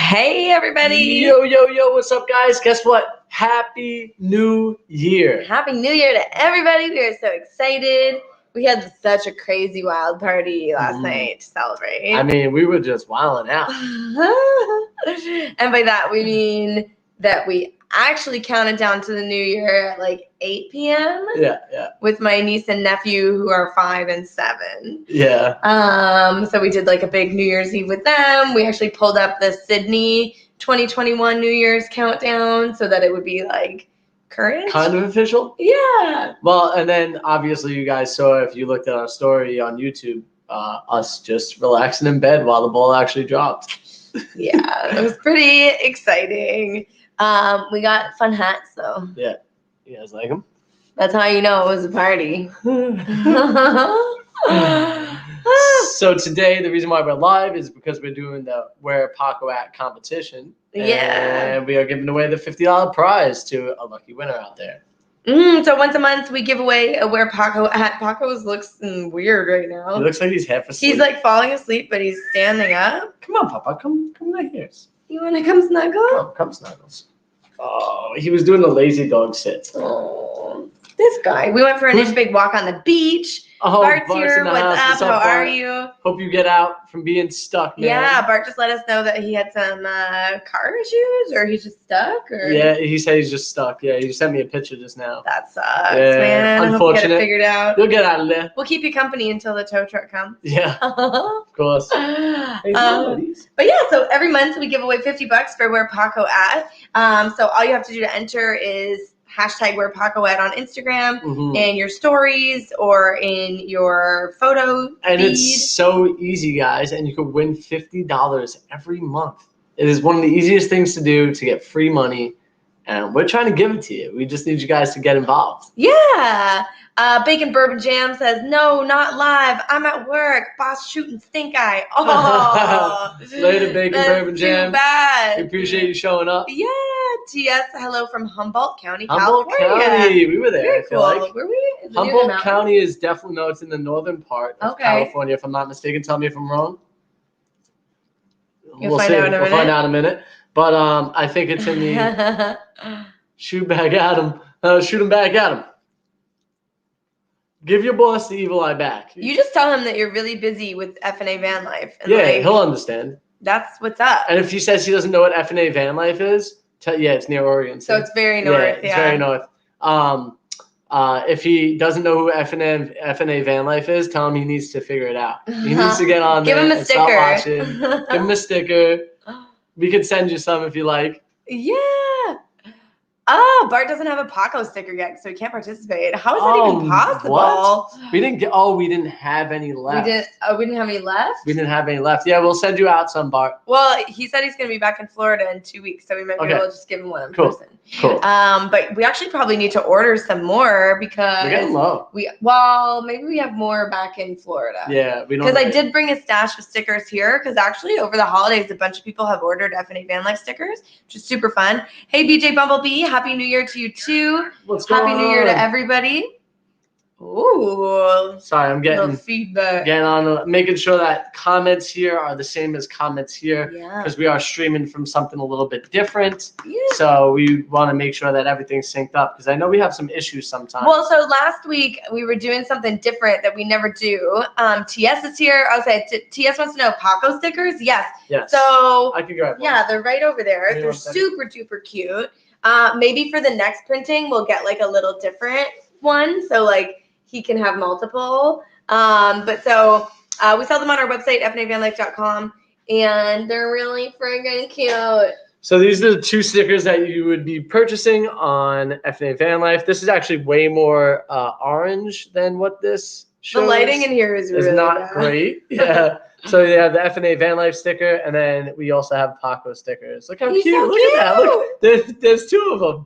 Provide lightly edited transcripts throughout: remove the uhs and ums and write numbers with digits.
Hey, everybody. Yo, what's up, guys? Guess what? Happy New Year. Happy New Year to everybody. We are so excited. We had such a crazy wild party last night to celebrate. I mean, we were just wilding out. And by that, we mean that we actually counted down to the new year at like 8 p.m. Yeah. with my niece and nephew who are 5 and 7. Yeah. So we did like a big New Year's Eve with them. We actually pulled up the Sydney 2021 New Year's countdown so that it would be like current. Kind of official? Yeah. Well, and then obviously you guys saw, if you looked at our story on YouTube, us just relaxing in bed while the ball actually dropped. Yeah, it was pretty exciting. We got fun hats though. Yeah. You guys like them? That's how you know it was a party. So today, the reason why we're live is because we're doing the Where Paco At competition. Yeah. And we are giving away the $50 prize to a lucky winner out there. So once a month we give away a Where Paco At. Paco's looks weird right now. He looks like he's half asleep. He's like falling asleep, but he's standing up. Come on, Papa. Come right here. You want to come snuggle? Come Snuggles. Oh, he was doing the lazy dog sit. Oh, this guy. We went for a nice big walk on the beach. Oh, Bart's here. in the What's house. up? How are Bart? you? Hope you get out from being stuck, man. Yeah, Bart just let us know that he had some car issues, or he's just stuck. Or Yeah, he said he's just stuck. Yeah, he sent me a picture just now. that sucks, Yeah, man. I hope you unfortunate. get it figured out. You'll get out of there. We'll keep you company until the tow truck comes. Yeah, of course. Hey, But yeah, so every month we give away $50 for Where Paco At. So all you have to do to enter is hashtag Where Paco At on Instagram in your stories or in your photo And feed. it's so easy, guys, and you can win $50 every month. It is one of the easiest things to do to get free money, and we're trying to give it to you. We just need you guys to get involved. Yeah. Bacon Bourbon Jam says, no, not live. I'm at work. Boss shooting stink eye. Oh, Later, Bacon Bourbon Jam. Too bad. We appreciate you showing up. Yeah. TS, hello from Humboldt County, Humboldt California. County. We were there, Very I feel cool. like. Were we? Is it near the Humboldt mountains? County is definitely, no, it's in the northern part of California, if I'm not mistaken. Tell me if I'm wrong. You'll find out in a minute. We'll find out in a minute. But I think it's in the shoot back at him. Shoot him back at him. Give your boss the evil eye back. You just tell him that you're really busy with F&A Van Life. And yeah, like, he'll understand. That's what's up. And if he says he doesn't know what F&A Van Life is, yeah, it's near Oregon. So it's very north. Yeah, it's very north. If he doesn't know who F&A Van Life is, tell him he needs to figure it out. He needs to get on Give there him a and stop sticker. watching. Give him a sticker. We could send you some if you like. Yeah. Oh, Bart doesn't have a Paco sticker yet, so he can't participate. How is that even possible? What? We didn't have any left. We didn't have any left? We didn't have any left. Yeah, we'll send you out some, Bart. Well, he said he's going to be back in Florida in 2 weeks, so we might be able to just give him one in person. Cool. But we actually probably need to order some more because we're getting low. Maybe we have more back in Florida. Yeah, we don't. Because I did bring a stash of stickers here. Because actually, over the holidays, a bunch of people have ordered F&A Van Life stickers, which is super fun. Hey, BJ Bumblebee, Happy New Year to you too. Happy New Year to everybody. Ooh. Sorry, I'm getting feedback. Getting on, making sure that comments here are the same as comments here. Yeah. Because we are streaming from something a little bit different. Yeah. So we want to make sure that everything's synced up. Because I know we have some issues sometimes. Well, so last week we were doing something different that we never do. TS is here. Okay, TS wants to know Paco stickers. Yes. So I can grab one. Yeah, they're right over there. They're super duper cute. Maybe for the next printing, we'll get like a little different one. So like he can have multiple. But so we sell them on our website, fnavanlife.com, and they're really friggin' cute. So these are the 2 stickers that you would be purchasing on F&A Van Life. This is actually way more orange than what this shows. The lighting in here is really not bad. Great. Yeah. So you have the F&A Van Life sticker, and then we also have Paco stickers. Look how He's cute! so Look at that! Look, there's 2 of them.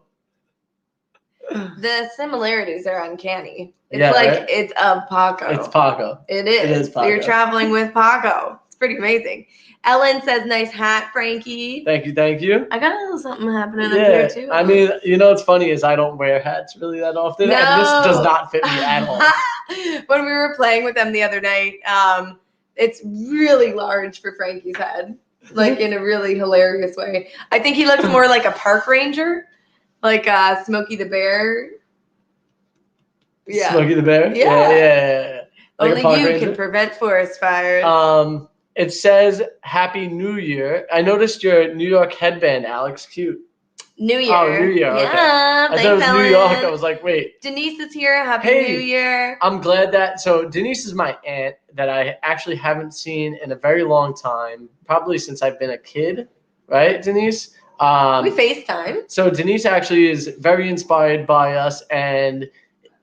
The similarities are uncanny. It's right? it's of Paco. It's Paco. It is. It is Paco. You're traveling with Paco. It's pretty amazing. Ellen says, nice hat, Frankie. Thank you. I got a little something happening up here, too. I mean, what's funny is I don't wear hats really that often, and this does not fit me at all. When we were playing with them the other night, it's really large for Frankie's head. like in a really hilarious way. I think he looks more like a park ranger, like Smokey the Bear. Yeah. Smokey the Bear? Yeah. Yeah. Like a Only park you ranger? can prevent forest fires. It says Happy New Year. I noticed your New York headband, Alex. Cute. New Year. Oh, New Year. Okay. Yeah. I Thanks, thought it was Ellen. New York. I was like, wait. Denise is here. Happy Hey. New Year. I'm glad that. So Denise is my aunt that I actually haven't seen in a very long time, probably since I've been a kid, right, Denise? We FaceTime. So Denise actually is very inspired by us, and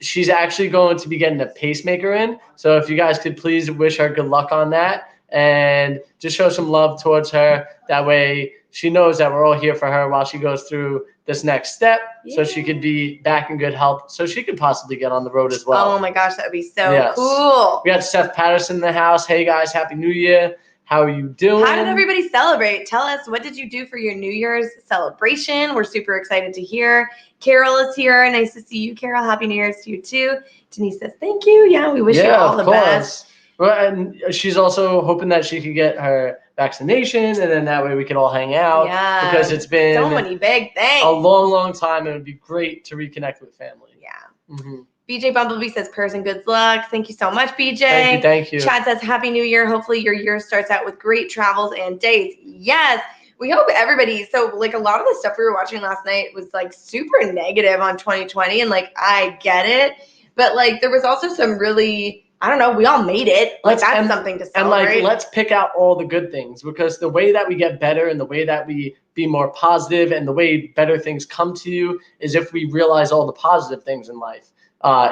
she's actually going to be getting a pacemaker in. So if you guys could please wish her good luck on that and just show some love towards her. That way she knows that we're all here for her while she goes through this next step, so she could be back in good health, so she could possibly get on the road as well. Oh my gosh, that would be so cool. We got Seth Patterson in the house. Hey guys, Happy New Year. How are you doing? How did everybody celebrate? Tell us, what did you do for your New Year's celebration? We're super excited to hear. Carol is here. Nice to see you, Carol. Happy New Year's to you too. Denise says thank you. Yeah, we wish you all the best. Well, and she's also hoping that she could get her vaccination, and then that way we could all hang out. Yeah. Because it's been so many big things. A long, long time, and it would be great to reconnect with family. Yeah. Mm-hmm. BJ Bumblebee says prayers and good luck. Thank you so much, BJ. Thank you. Chad says Happy New Year. Hopefully your year starts out with great travels and dates. Yes. We hope everybody, so like a lot of the stuff we were watching last night was like super negative on 2020, and like I get it, but like there was also some really, I don't know, we all made it. Like that's something to celebrate. And like let's pick out all the good things, because the way that we get better and the way that we be more positive and the way better things come to you is if we realize all the positive things in life,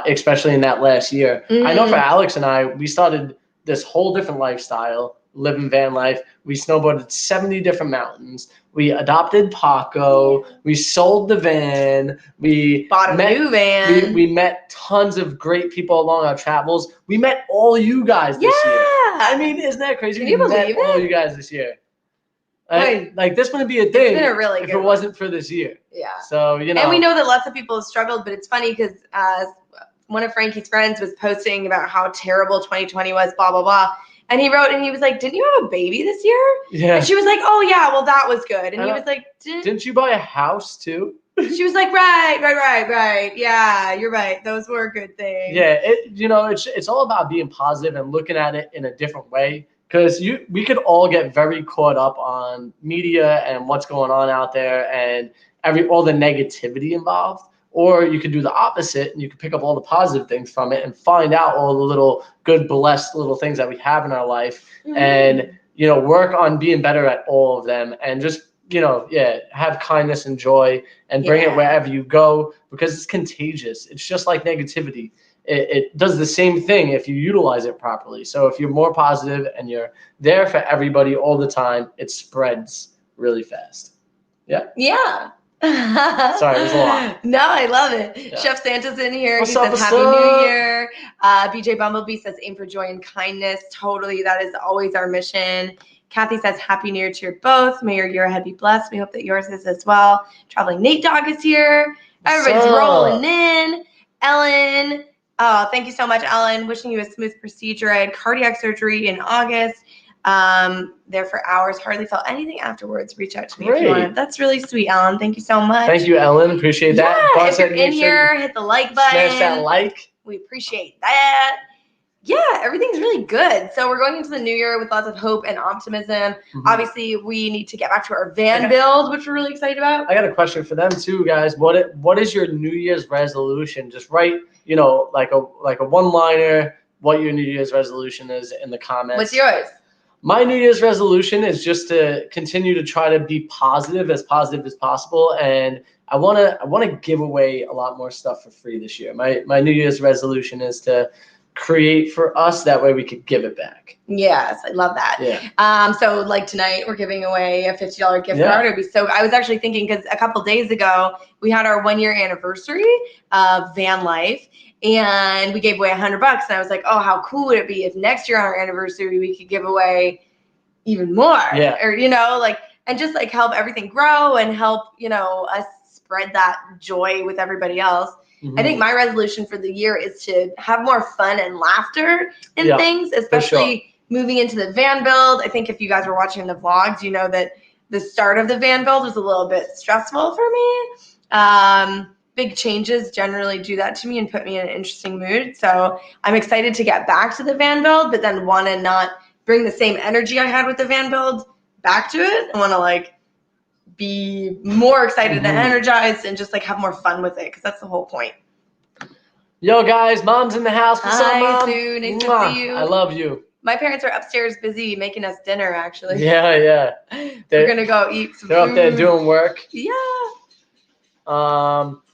especially in that last year. I know for Alex and I, we started this whole different lifestyle, living van life. We snowboarded 70 different mountains. We adopted Paco. We sold the van. We bought a new van. We met tons of great people along our travels. We met all you guys this year. I mean, isn't that crazy? Can you believe it? All you guys this year. Like this wouldn't be a thing if it wasn't for this year. Yeah. So, you know. And we know that lots of people have struggled, but it's funny because one of Frankie's friends was posting about how terrible 2020 was, blah, blah, blah. And he wrote, and he was like, didn't you have a baby this year? Yeah. And she was like, oh, yeah, well, that was good. And he was like, didn't you buy a house too? She was like, right. Yeah, you're right. Those were good things. Yeah, it's all about being positive and looking at it in a different way. Because we could all get very caught up on media and what's going on out there and all the negativity involved. Or you could do the opposite and you could pick up all the positive things from it and find out all the little good, blessed little things that we have in our life and, work on being better at all of them and just, have kindness and joy and bring it wherever you go, because it's contagious. It's just like negativity. It does the same thing if you utilize it properly. So if you're more positive and you're there for everybody all the time, it spreads really fast. Yeah. Yeah. Sorry, it was a lot. No, I love it. Yeah. Chef Santa's in here. He says Happy New Year. BJ Bumblebee says aim for joy and kindness. Totally. That is always our mission. Kathy says Happy New Year to you both. May your year ahead be blessed. We hope that yours is as well. Traveling Nate Dogg is here. Everybody's rolling in. Ellen. Oh, thank you so much, Ellen. Wishing you a smooth procedure. I had cardiac surgery in August. There for hours. Hardly felt anything afterwards. Reach out to me if you want. That's really sweet, Ellen. Thank you so much. Thank you, Ellen. Appreciate that. Yeah, if you're in here, hit the like button. Smash that like. We appreciate that. Yeah, everything's really good. So we're going into the new year with lots of hope and optimism. Obviously, we need to get back to our van build, which we're really excited about. I got a question for them too, guys. What is your New Year's resolution? Just write, like a one-liner, what your New Year's resolution is in the comments. What's yours? My New Year's resolution is just to continue to try to be positive as possible, and I want to give away a lot more stuff for free this year. My New Year's resolution is to create for us, that way we could give it back. Yes, I love that. Yeah. So like tonight we're giving away a $50 gift card. It'd be so, I was actually thinking, because a couple days ago we had our 1 year anniversary of van life, and we gave away $100, and I was like, oh, how cool would it be if next year on our anniversary we could give away even more? Yeah. Or and just like help everything grow and help us spread that joy with everybody else. I think my resolution for the year is to have more fun and laughter in things, especially moving into the van build. I think if you guys were watching the vlogs, you know that the start of the van build was a little bit stressful for me. Big changes generally do that to me and put me in an interesting mood. So I'm excited to get back to the van build, but then want to not bring the same energy I had with the van build back to it. I want to like be more excited and energized and just like have more fun with it, because that's the whole point. Yo, guys, mom's in the house. What's up, Mom? Sue. Nice to see you. I love you. My parents are upstairs busy making us dinner, actually. Yeah. We're going to go eat some They're food. up there doing work. Yeah.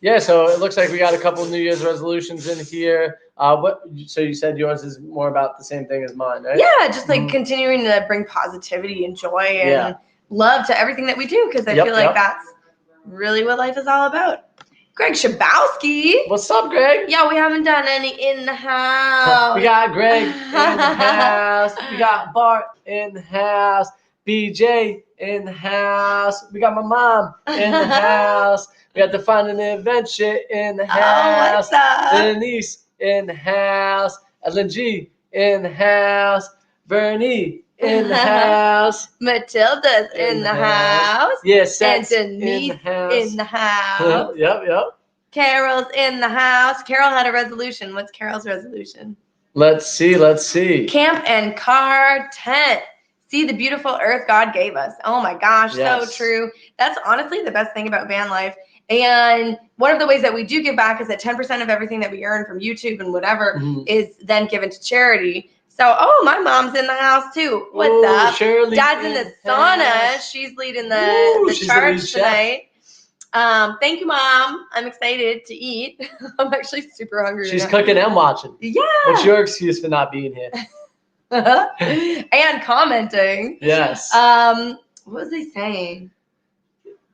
Yeah, so it looks like we got a couple New Year's resolutions in here. So you said yours is more about the same thing as mine, right? Yeah, just like continuing to bring positivity and joy and love to everything that we do, because I feel like that's really what life is all about. Greg Schabowski. What's up, Greg? Yeah, we haven't done any in the house. We got Greg in the house. We got Bart in the house. BJ in the house. We got my mom in the house. We got the Fun and Adventure in the house. Oh, what's up? Denise in the house. Ellen G in the house. Bernie in the house. Matilda's in the house. Yes, and Denise in the house. Yep. Carol's in the house. Carol had a resolution. What's Carol's resolution? Let's see. Camp and car tent. See the beautiful earth God gave us. Oh my gosh, so true. That's honestly the best thing about van life. And one of the ways that we do give back is that 10% of everything that we earn from YouTube and whatever is then given to charity. So, my mom's in the house too. What's up? Shirley Dad's in the sauna. She's leading the charge tonight. Thank you, Mom. I'm excited to eat. I'm actually super hungry. She's cooking and watching. Yeah. What's your excuse for not being here? And commenting. Yes. What was I saying?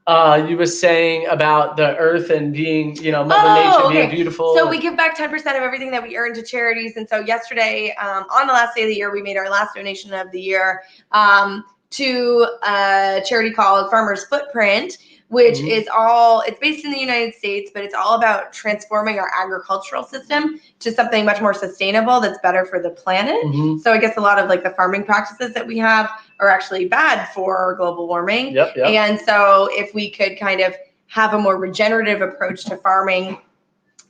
You were saying about the earth and being, Mother Nature being beautiful. So we give back 10% of everything that we earn to charities. And so yesterday, on the last day of the year, we made our last donation of the year to a charity called Farmers Footprint, which is it's based in the United States, but it's all about transforming our agricultural system to something much more sustainable that's better for the planet. So I guess a lot of like the farming practices that we have are actually bad for global warming. Yep. And so if we could kind of have a more regenerative approach to farming,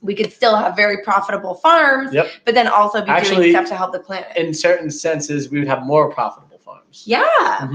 we could still have very profitable farms, but then also be doing stuff to help the planet. In certain senses, we would have more profitable farms. Yeah.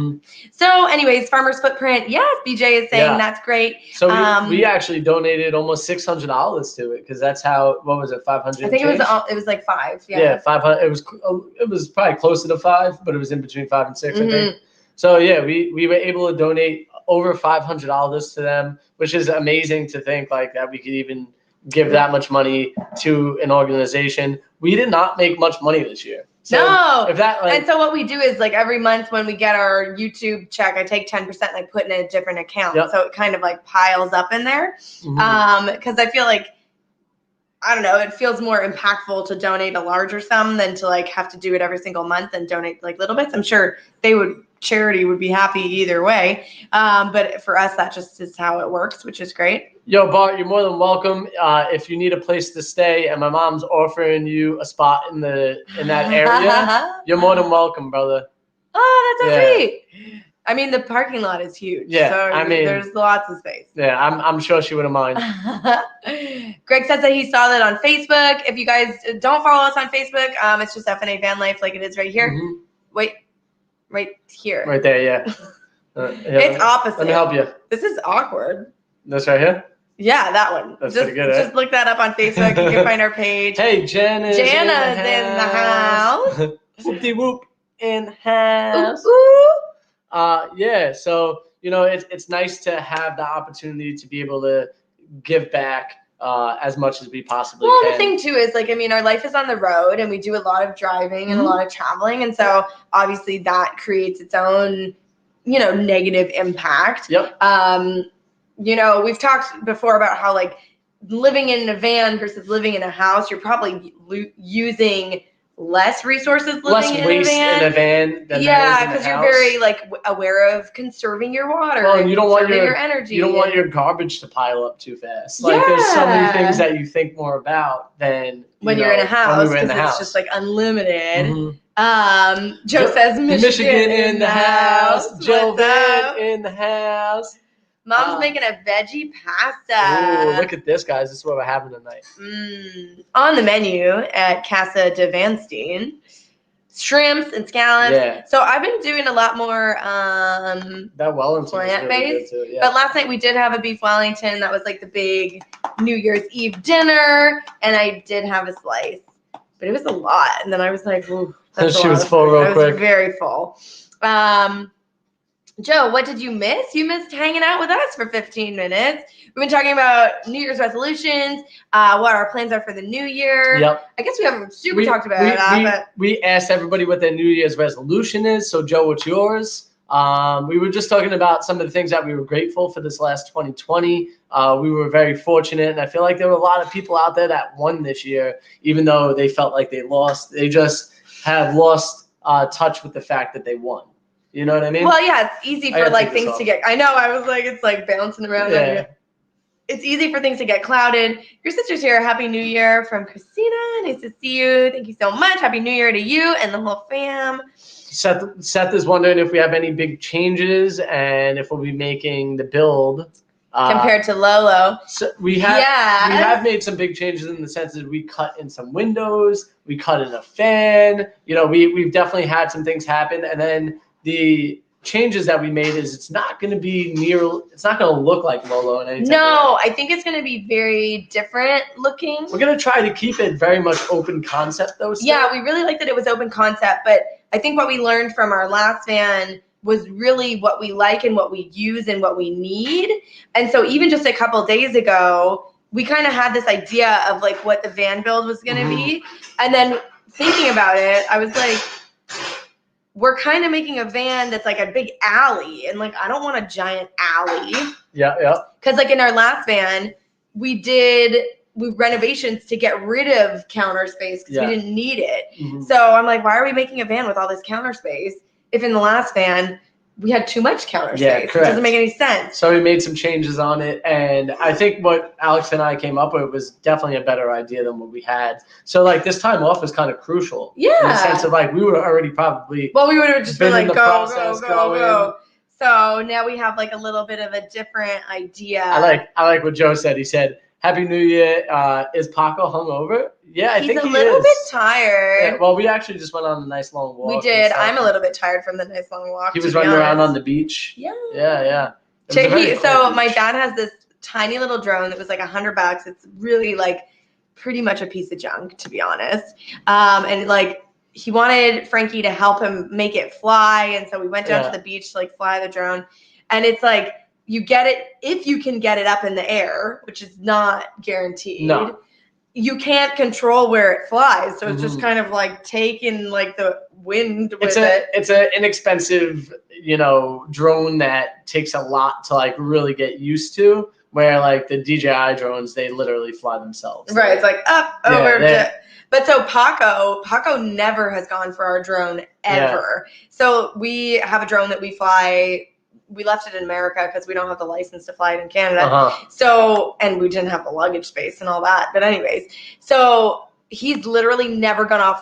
So anyways, Farmers Footprint. Yes, BJ is saying that's great. So we actually donated almost $600 to it, because that's how, what was it, 500? I think it was like 5. Yeah, 500. It was probably closer to 5, but it was in between 5 and 6, I think. So yeah, we were able to donate over $500 to them, which is amazing to think like that we could even give that much money to an organization. We did not make much money this year. So no. If that, and so what we do is like every month when we get our YouTube check, I take 10% and I put in a different account. So it kind of like piles up in there. Because I feel like, I don't know, it feels more impactful to donate a larger sum than to like have to do it every single month and donate like little bits. I'm sure charity would be happy either way. But for us, that just is how it works, which is great. Yo, Bart, you're more than welcome. If you need a place to stay and my mom's offering you a spot in that area, you're more than welcome, brother. Oh, that's so sweet. I mean, the parking lot is huge. Yeah, so I mean, there's lots of space. Yeah, I'm sure she wouldn't mind. Greg says that he saw that on Facebook. If you guys don't follow us on Facebook, it's just FNA Van Life, like it is right here. Wait, right here. Right there, yeah. It's opposite. Let me help you. This is awkward. This right here? Yeah, that one. That's pretty good, Just look that up on Facebook. You can find our page. Hey, Jana's in the house. Whoop-de-whoop in the house. Ooh. Yeah, so, it's nice to have the opportunity to be able to give back as much as we possibly can. Well, the thing, too, is, like, I mean, our life is on the road, and we do a lot of driving and a lot of traveling, and so, obviously, that creates its own, negative impact. Yep. We've talked before about how, like, living in a van versus living in a house, you're probably using less resources living in a van. Less waste in a van than because you're very, like, aware of conserving your water and you don't want your energy. You don't want your garbage to pile up too fast. Like, there's so many things that you think more about than when you're in a house, because it's just, like, unlimited. Joe says Michigan in the house. Joe What's up? Van in the house. Mom's making a veggie pasta. Ooh, look at this, guys. This is what we're having tonight. On the menu at Casa de Vanstein, shrimps and scallops. Yeah. So I've been doing a lot more That Wellington plant-based. Really good too. Yeah. But last night we did have a beef Wellington. That was like the big New Year's Eve dinner, and I did have a slice, but it was a lot. And then I was like, ooh, that's She a lot was of full food. real I was quick. very full. Joe, what did you miss? You missed hanging out with us for 15 minutes. We've been talking about New Year's resolutions, what our plans are for the new year. Yep. I guess we haven't talked about that. We asked everybody what their New Year's resolution is. So, Joe, what's yours? We were just talking about some of the things that we were grateful for this last 2020. We were very fortunate, and I feel like there were a lot of people out there that won this year, even though they felt like they lost. They just have lost touch with the fact that they won. You know what I mean? Well, yeah, it's easy for like things to get. I know. I was like, it's like bouncing around. Yeah. It's easy for things to get clouded. Your sister's here. Happy New Year from Christina. Nice to see you. Thank you so much. Happy New Year to you and the whole fam. Seth is wondering if we have any big changes and if we'll be making the build compared to Lolo. So we have made some big changes in the sense that we cut in some windows, we cut in a fan. You know, we've definitely had some things happen, and then the changes that we made is it's not going to look like Lolo in any type of way. I think it's going to be very different looking. We're going to try to keep it very much open concept though. Still. Yeah, we really like that it was open concept, but I think what we learned from our last van was really what we like and what we use and what we need. And so even just a couple days ago, we kind of had this idea of like what the van build was going to be. And then thinking about it, I was like, we're kind of making a van that's like a big alley, and like I don't want a giant alley. Yeah. Because like in our last van, we renovations to get rid of counter space because we didn't need it. So I'm like, why are we making a van with all this counter space if in the last van we had too much counter space? Correct. It doesn't make any sense. So we made some changes on it, and I think what Alex and I came up with was definitely a better idea than what we had. So like this time off is kind of crucial. Yeah. In the sense of like we would have already probably. Well, we would have just been like, go. So now we have like a little bit of a different idea. I like what Joe said. He said, "Happy New Year." Is Paco hungover? Yeah, I think he is. He's a little bit tired. Yeah, well, we actually just went on a nice long walk. We did. I'm a little bit tired from the nice long walk. He was running around on the beach. Yeah. Yeah. So my dad has this tiny little drone that was like $100. It's really like pretty much a piece of junk, to be honest. And like he wanted Frankie to help him make it fly, and so we went down to the beach to like fly the drone. And it's like you get it if you can get it up in the air, which is not guaranteed. No. You can't control where it flies, so it's just kind of like taking like the wind with it. It's an inexpensive, drone that takes a lot to like really get used to. Where like the DJI drones, they literally fly themselves. Right, it's like up over. But so Paco never has gone for our drone ever. Yeah. So we have a drone that we fly. We left it in America because we don't have the license to fly it in Canada. So, and we didn't have the luggage space and all that. But anyways, so he's literally never gone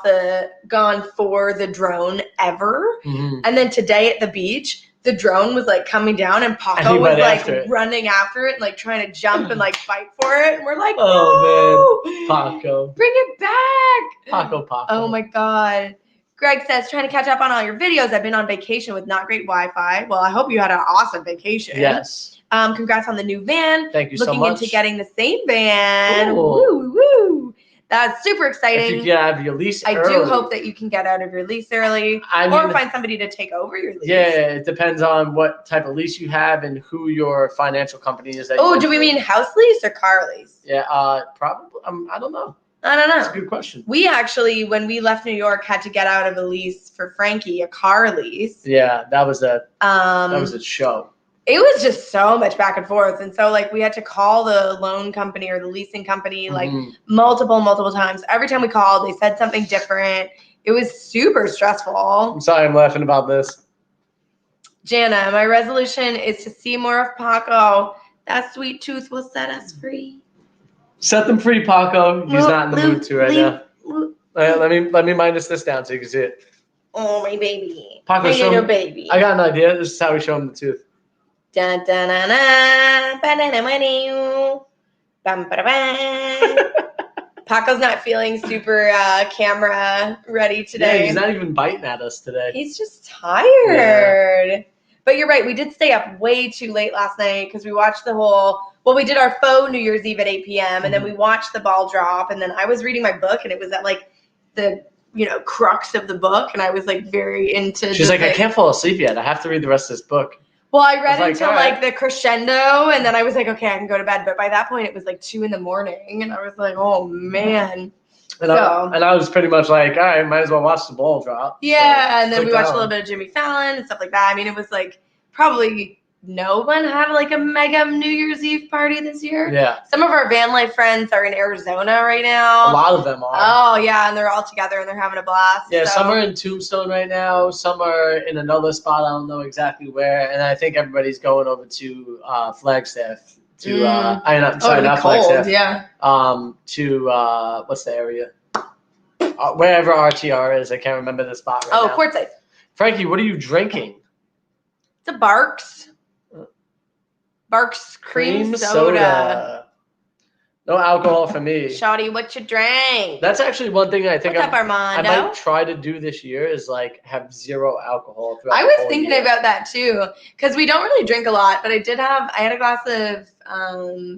for the drone ever. And then today at the beach, the drone was like coming down and Paco was like running after it and like trying to jump and like fight for it. And we're like, oh man, Paco. Bring it back. Paco. Oh my God. Greg says, trying to catch up on all your videos. I've been on vacation with not great Wi-Fi. Well, I hope you had an awesome vacation. Yes. Congrats on the new van. Thank you so much. Looking into getting the same van. Woo. That's super exciting. If you can have your lease early. I do hope that you can get out of your lease early or find somebody to take over your lease. Yeah, it depends on what type of lease you have and who your financial company is. Do we mean house lease or car lease? Yeah, probably. I don't know. I don't know. That's a good question. We actually, when we left New York, had to get out of a lease for Frankie, a car lease. Yeah, that was a show. It was just so much back and forth. And so like we had to call the loan company or the leasing company like multiple times. Every time we called, they said something different. It was super stressful. I'm sorry I'm laughing about this. Jana, my resolution is to see more of Paco. That sweet tooth will set us free. Set them free, Paco. He's not in the mood to right now. Let me minus this down so you can see it. Oh, my baby. Paco, My show little me- baby. I got an idea. This is how we show him the tooth. Dun, dun, dun, dun, ba-da-da-ma-doo, bum, ba-da-ba. Paco's not feeling super camera ready Yeah, today. he's not even biting at us today. He's just tired. But you're right. We did stay up way too late last night because we watched we did our faux New Year's Eve at 8 p.m. and then we watched the ball drop. And then I was reading my book and it was at like the, crux of the book. And I was like very into She's like, I can't fall asleep yet. I have to read the rest of this book. Well, I read like, until all right. like the crescendo and then I was like, okay, I can go to bed. But by that point it was like 2 a.m. and I was like, oh man. And I was pretty much like, all right, might as well watch the ball drop. Yeah, So, and then we watched a little bit of Jimmy Fallon and stuff like that. I mean, it was like probably no one had like a mega New Year's Eve party this year. Yeah, Some of our van life friends are in Arizona right now. a lot of them are. Oh yeah, and they're all together and they're having a blast. Yeah, so. some are in Tombstone right now. Some are in another spot. I don't know exactly where. And I think everybody's going over to Flagstaff. Not cold, Flagstaff. yeah. To what's the area? Wherever RTR is, I can't remember the spot right now. Quartzite. Frankie, what are you drinking? It's a Barks. Barks cream soda. No alcohol for me. Shawty, what you drank? That's actually one thing I think What's up, I Armando? might try to do this year is like have zero alcohol throughout I the was whole thinking year. about that too, because we don't really drink a lot. But I had a glass of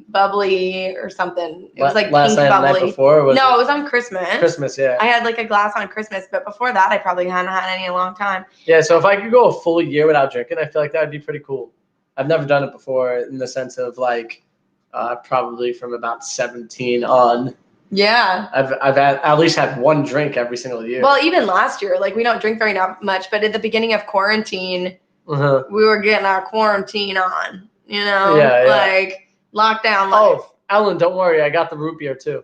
bubbly or something. It was like last pink night, the bubbly. night before. Was No, it was on Christmas. Christmas, yeah. I had like a glass on Christmas, but before that, I probably hadn't had any in a long time. Yeah, so if I could go a full year without drinking, I feel like that would be pretty cool. I've never done it before in the sense of like probably from about 17 on. Yeah. I've at least had one drink every single year. Well, even last year, like we don't drink very much, but at the beginning of quarantine, Uh-huh. we were getting our quarantine on, Yeah. like lockdown life. Oh, Ellen, don't worry. I got the root beer too.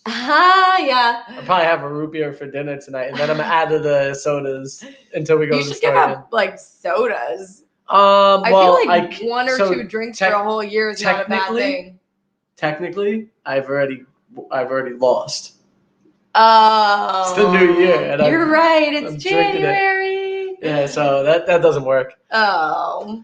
Yeah. I'll probably have a root beer for dinner tonight, and then I'm out of the sodas until we go You to the should give store again. up like sodas. I feel like one or two drinks for tec- a whole year is not a bad technically- thing. Technically, I've already lost. Oh. It's the new year, and You're right. I'm It's drinking it. January. Yeah, so that doesn't work. Oh.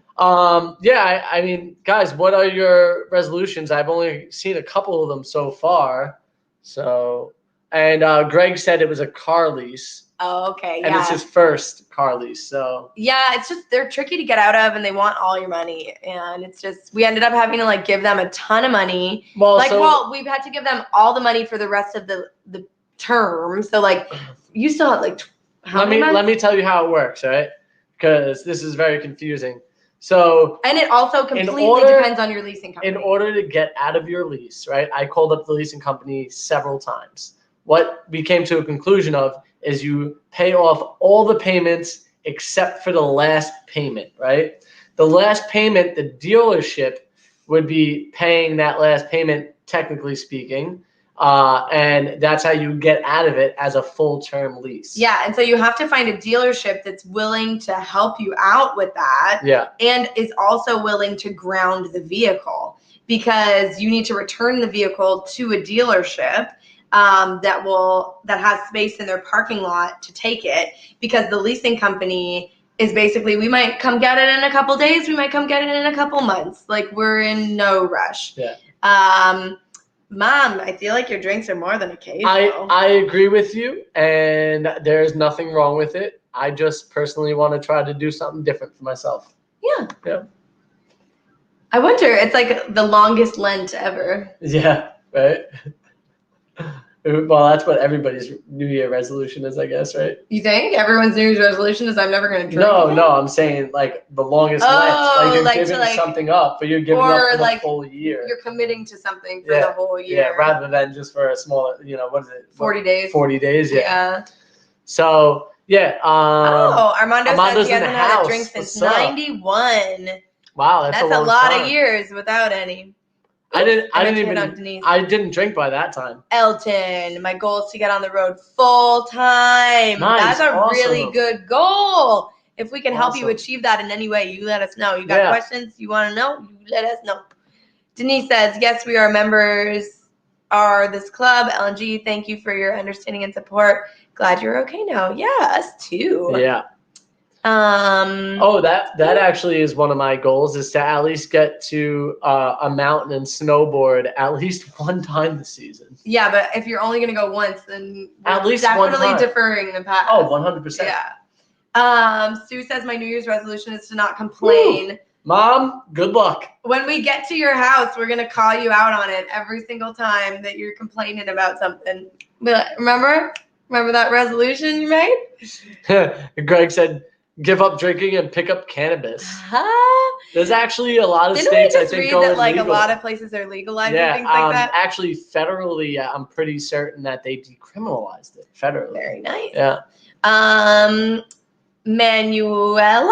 Yeah, I mean, guys, what are your resolutions? I've only seen a couple of them so far. So, and Greg said it was a car lease, Oh, okay. and Yeah. it's his first car lease. So, Yeah, it's just they're tricky to get out of and they want all your money. And it's just we ended up having to like give them a ton of money. We've had to give them all the money for the rest of the term. So like you still have like how many months? let me tell you how it works, all right? Because this is very confusing. So, And it also completely depends on your leasing company. in order to get out of your lease, right? I called up the leasing company several times. What we came to a conclusion of is you pay off all the payments except for the last payment, right? The last payment, the dealership would be paying that last payment, technically speaking, and that's how you get out of it as a full-term lease. Yeah, and so you have to find a dealership that's willing to help you out with that. Yeah. And is also willing to ground the vehicle because you need to return the vehicle to a dealership that has space in their parking lot to take it, because the leasing company is basically, we might come get it in a couple days, we might come get it in a couple months. Like we're in no rush. Yeah. Mom, I feel like your drinks are more than occasional. I agree with you, and there's nothing wrong with it. I just personally want to try to do something different for myself. Yeah. Yeah. I wonder, it's like the longest Lent ever. Yeah, right? Well, that's what everybody's New Year resolution is, I guess, right? You think everyone's New Year's resolution is I'm never going to drink? No, I'm saying like the longest Lent. Like you're giving something up, but you're giving up for the full year. You're committing to something for the whole year. Yeah, rather than just for a small, what is it? 40 days. 40 days, yeah. Yeah. So, yeah. Armando says he in the hasn't had a house. drink since What's up? 91. Wow, that's a a long lot time. of years without any. I didn't Denise. I didn't drink by that time. Elton, my goal is to get on the road full time. Nice, That's a awesome. really good goal. If we can help you Awesome. achieve that in any way, you let us know. You got questions you want to know, you let us know. Denise says, yes, we are members are this club. LNG, thank you for your understanding and support. Glad you're okay now. Yeah, us too. Yeah. Um, Oh, that actually is one of my goals, is to at least get to a mountain and snowboard at least one time this season. yeah, but if you're only gonna go once, then At least definitely one time. deferring the past. Oh, 100%. Yeah. Sue says my New Year's resolution is to not complain. Woo! Mom, good luck. When we get to your house, we're gonna call you out on it every single time that you're complaining about something. But remember that resolution you made? Greg said, give up drinking and pick up cannabis. Huh? There's actually a lot of Didn't states we I just think read going that like legal. a lot of places are legalizing Yeah, things like that? actually federally, I'm pretty certain that they decriminalized it federally. Very nice. Yeah. Manuela,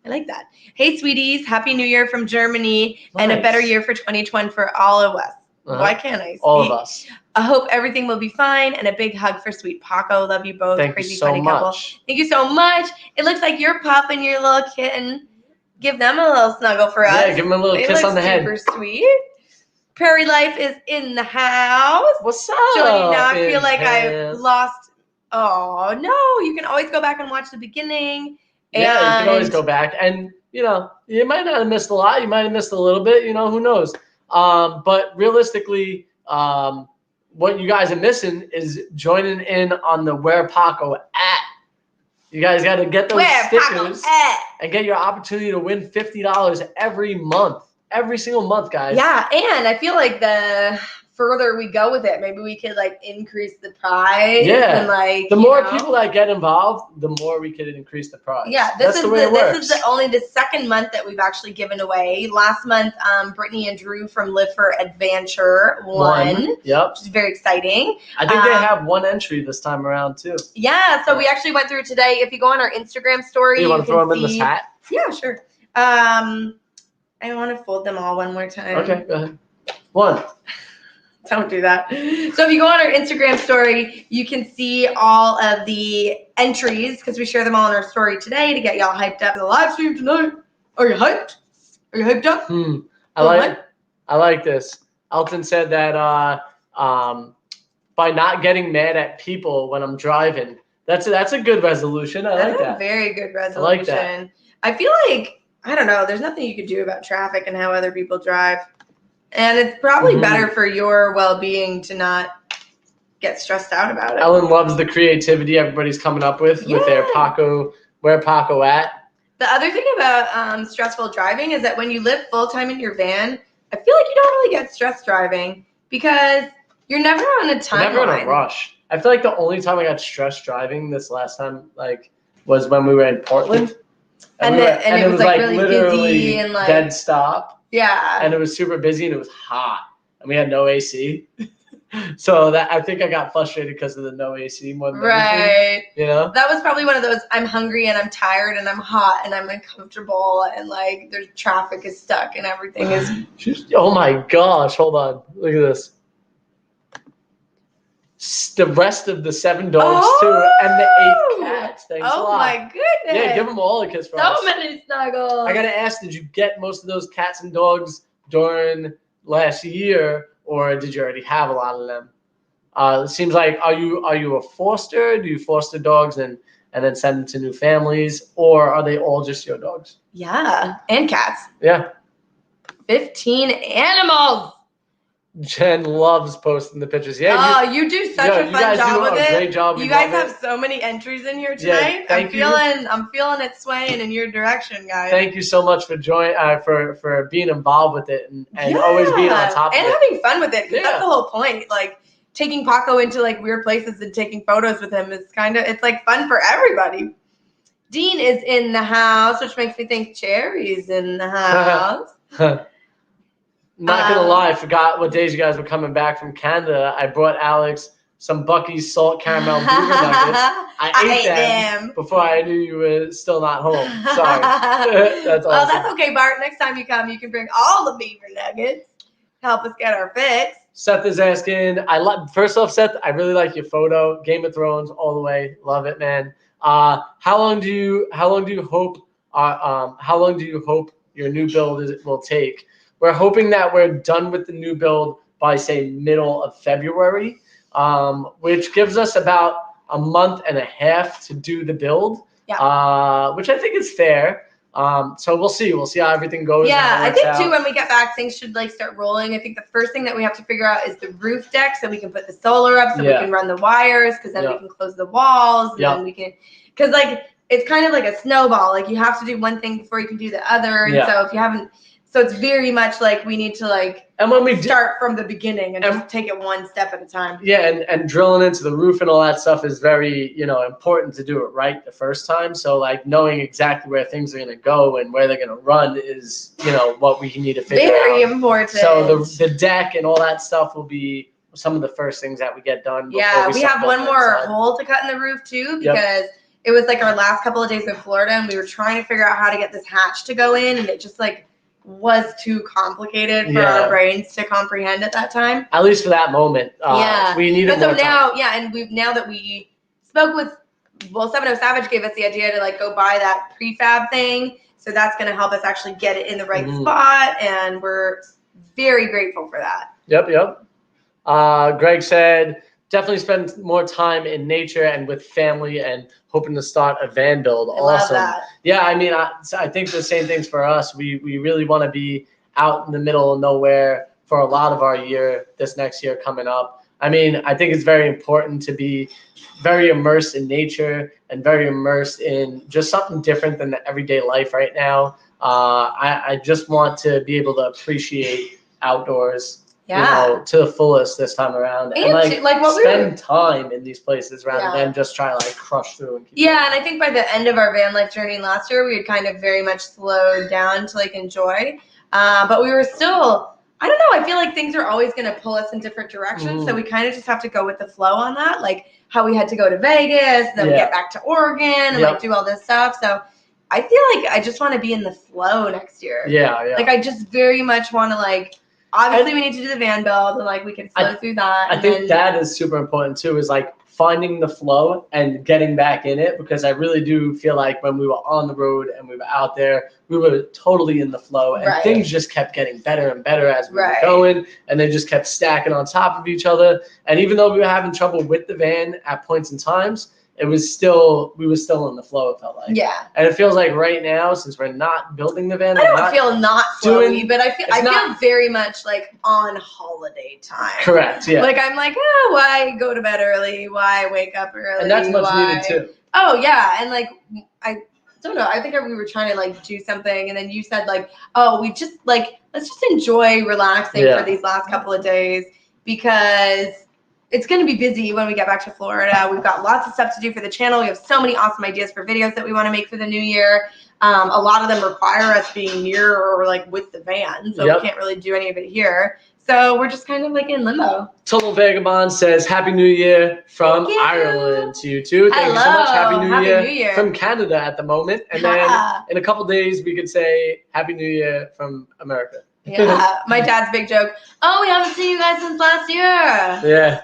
I like that. Hey, sweeties, happy New Year from Germany and a Nice. better year for 2020 for all of us. Uh-huh. Why can't I? All of us. I hope everything will be fine, and a big hug for sweet Paco. Love you both. Thank Crazy you so funny couple. much. Thank you so much. It looks like your pup and your little kitten. Give them a little snuggle for us. Yeah, give them a little They kiss look on the head. super sweet. Prairie Life is in the house. What's up? Jody, now I feel like man? I've lost. Oh no! You can always go back and watch the beginning. Yeah, you can always and- go back, and you might not have missed a lot. You might have missed a little bit. Who knows? But realistically, what you guys are missing is joining in on the Where Paco At. You guys got to get those Where stickers Paco at? and get your opportunity to win $50 every month, every single month, guys. Yeah, and I feel like the further we go with it, maybe we could like increase the prize. Yeah. And like The more people that get involved, the more we could increase the prize. Yeah, That's the way it works. This is only the second month that we've actually given away. Last month, Brittany and Drew from Live for Adventure won, Yep. which is very exciting. I think they have one entry this time around too. Yeah, so we actually went through today. If you go on our Instagram story, You want to can throw them in see- this hat? Yeah, sure. I want to fold them all one more time. Okay, go ahead. One. Don't do that. So if you go on our Instagram story, you can see all of the entries because we share them all in our story today to get y'all hyped up for the live stream tonight. Are you hyped? Are you hyped up? I like this. Elton said that by not getting mad at people when I'm driving, that's a good resolution. I like That's a that. very good resolution. I like that. I feel like, I don't know, there's nothing you could do about traffic and how other people drive. And it's probably better for your well-being to not get stressed out about it. Ellen loves the creativity everybody's coming up with their Paco, Where Paco At. The other thing about stressful driving is that when you live full-time in your van, I feel like you don't really get stressed driving because you're never on a timeline. Never in a rush. I feel like the only time I got stressed driving this last time, was when we were in Portland. And it was really busy and dead stop. Yeah. And it was super busy and it was hot. And we had no AC. So that I think I got frustrated because of the no AC more than anything. That was probably one of those I'm hungry and I'm tired and I'm hot and I'm uncomfortable and there's traffic is stuck and everything is. Oh my gosh. Hold on. Look at this. The rest of the 7 dogs too and the 8 cats. Thanks a lot. Oh my goodness. Yeah, give them all a kiss for us. So many snuggles. I gotta ask, did you get most of those cats and dogs during last year, or did you already have a lot of them? It seems like are you a foster? Do you foster dogs and then send them to new families, or are they all just your dogs? Yeah, and cats. Yeah. 15 animals. Jen loves posting the pictures. Yeah. Oh, you do such a fun job with it. Great job. You guys have so many entries in here tonight. Yeah, I'm feeling it swaying in your direction, guys. Thank you so much for for being involved with it and always being on top of it. And having fun with it. That's the whole point. Taking Paco into weird places and taking photos with him is it's fun for everybody. Dean is in the house, which makes me think Cherry's in the house. Not gonna lie, I forgot what days you guys were coming back from Canada. I brought Alex some Buc-ee's salt caramel booger nuggets. I ate them before I knew you were still not home. Sorry. That's awesome. Oh, that's okay, Bart. Next time you come, you can bring all the beaver nuggets. Help us get our fix. Seth is asking. First off, Seth, I really like your photo. Game of Thrones all the way. Love it, man. How long do you hope your new build will take? We're hoping that we're done with the new build by say middle of February, which gives us about a month and a half to do the build, which I think is fair. So we'll see. We'll see how everything goes. Yeah, I think too, out. when we get back, things should like start rolling. I think the first thing that we have to figure out is the roof deck, so we can put the solar up, so we can run the wires, because then we can close the walls, and then we can, because like it's kind of like a snowball. Like you have to do one thing before you can do the other, and so if you haven't, so it's very much like we need to like when we start from the beginning and just take it one step at a time. Yeah, and drilling into the roof and all that stuff is very, important to do it right the first time. So like knowing exactly where things are going to go and where they're going to run is, what we need to figure out. Very important. So the deck and all that stuff will be some of the first things that we get done. Yeah, we have one more hole to cut in the roof too, because it was like our last couple of days in Florida, and we were trying to figure out how to get this hatch to go in, and it just like was too complicated for our brains to comprehend at that time. At least for that moment. We needed more time. And now that we spoke with, 70 Savage gave us the idea to like go buy that prefab thing. So that's going to help us actually get it in the right spot. And we're very grateful for that. Yep. Greg said, definitely spend more time in nature and with family, and hoping to start a van build. I love that. Yeah, I mean, I think the same things for us. We really want to be out in the middle of nowhere for a lot of our year, this next year coming up. I mean, I think it's very important to be very immersed in nature and very immersed in just something different than the everyday life right now. I just want to be able to appreciate outdoors to the fullest this time around, and spend time in these places rather than just try to like crush through and keep and I think by the end of our van life journey last year, we had kind of very much slowed down to like enjoy, but we were still, I don't know, I feel like things are always going to pull us in different directions, so we kind of just have to go with the flow on that, like how we had to go to Vegas, then we get back to Oregon and like do all this stuff. So I feel like I just want to be in the flow next year. Like I just very much want to like, obviously we need to do the van build, and like we can flow through that. I think that is super important too, is like finding the flow and getting back in it, because I really do feel like when we were on the road and we were out there, we were totally in the flow, and things just kept getting better and better as we were going, and they just kept stacking on top of each other. And even though we were having trouble with the van at points and times, we were still in the flow, it felt like. Yeah. And it feels like right now, since we're not building the van, I don't feel not flowy, but I feel very much like on holiday time. Correct, yeah. Like I'm like, why go to bed early? Why wake up early? And that's much needed too. Oh yeah, and like I don't know, I think we were trying to like do something, and then you said like, oh, we just like, let's just enjoy relaxing for these last couple of days, because it's going to be busy when we get back to Florida. We've got lots of stuff to do for the channel. We have so many awesome ideas for videos that we want to make for the new year. A lot of them require us being near or like with the van, so we can't really do any of it here. So we're just kind of like in limbo. Total Vagabond says, Happy New Year from Ireland to you too. Thank you so much. Happy New Year from Canada at the moment. And then in a couple days, we could say Happy New Year from America. Yeah, my dad's big joke. Oh, we haven't seen you guys since last year. Yeah.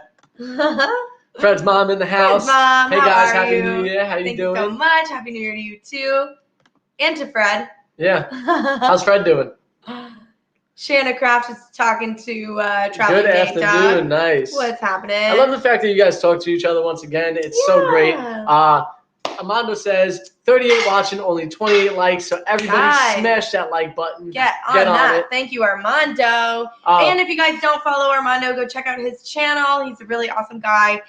Fred's mom in the house. Fred's mom, hey guys, Happy New Year. How you doing? Thank you so much. Happy New Year to you too. And to Fred. Yeah. How's Fred doing? Shanna Craft is talking to Traveling Good Gang afternoon. Dog. Nice. What's happening? I love the fact that you guys talk to each other once again. It's so great. Armando says 38 watching, only 28 likes. So everybody smash that like button. Get on that. Thank you, Armando. And if you guys don't follow Armando, go check out his channel. He's a really awesome guy.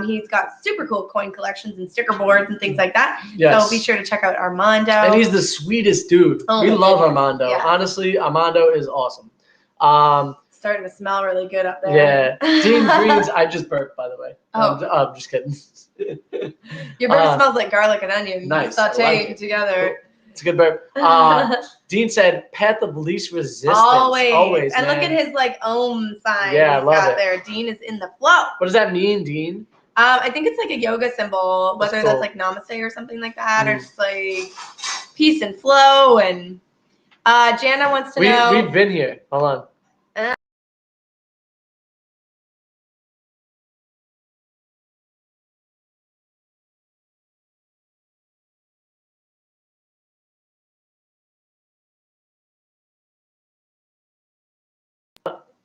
He's got super cool coin collections and sticker boards and things like that. Yes. So be sure to check out Armando. And he's the sweetest dude. We love Armando. Yeah. Honestly, Armando is awesome. Starting to smell really good up there. Yeah. Dean Greens, I just burped, by the way. I'm just kidding. Your burp smells like garlic and onion. Nice. Sauteing together. It's a good burp. Dean said, path of least resistance. Always. And look at his like ohm sign he's got there. Dean is in the flow. What does that mean, Dean? I think it's like a yoga symbol, whether that's like namaste or something like that, or just like peace and flow. And Jana wants to know. We've been here. Hold on.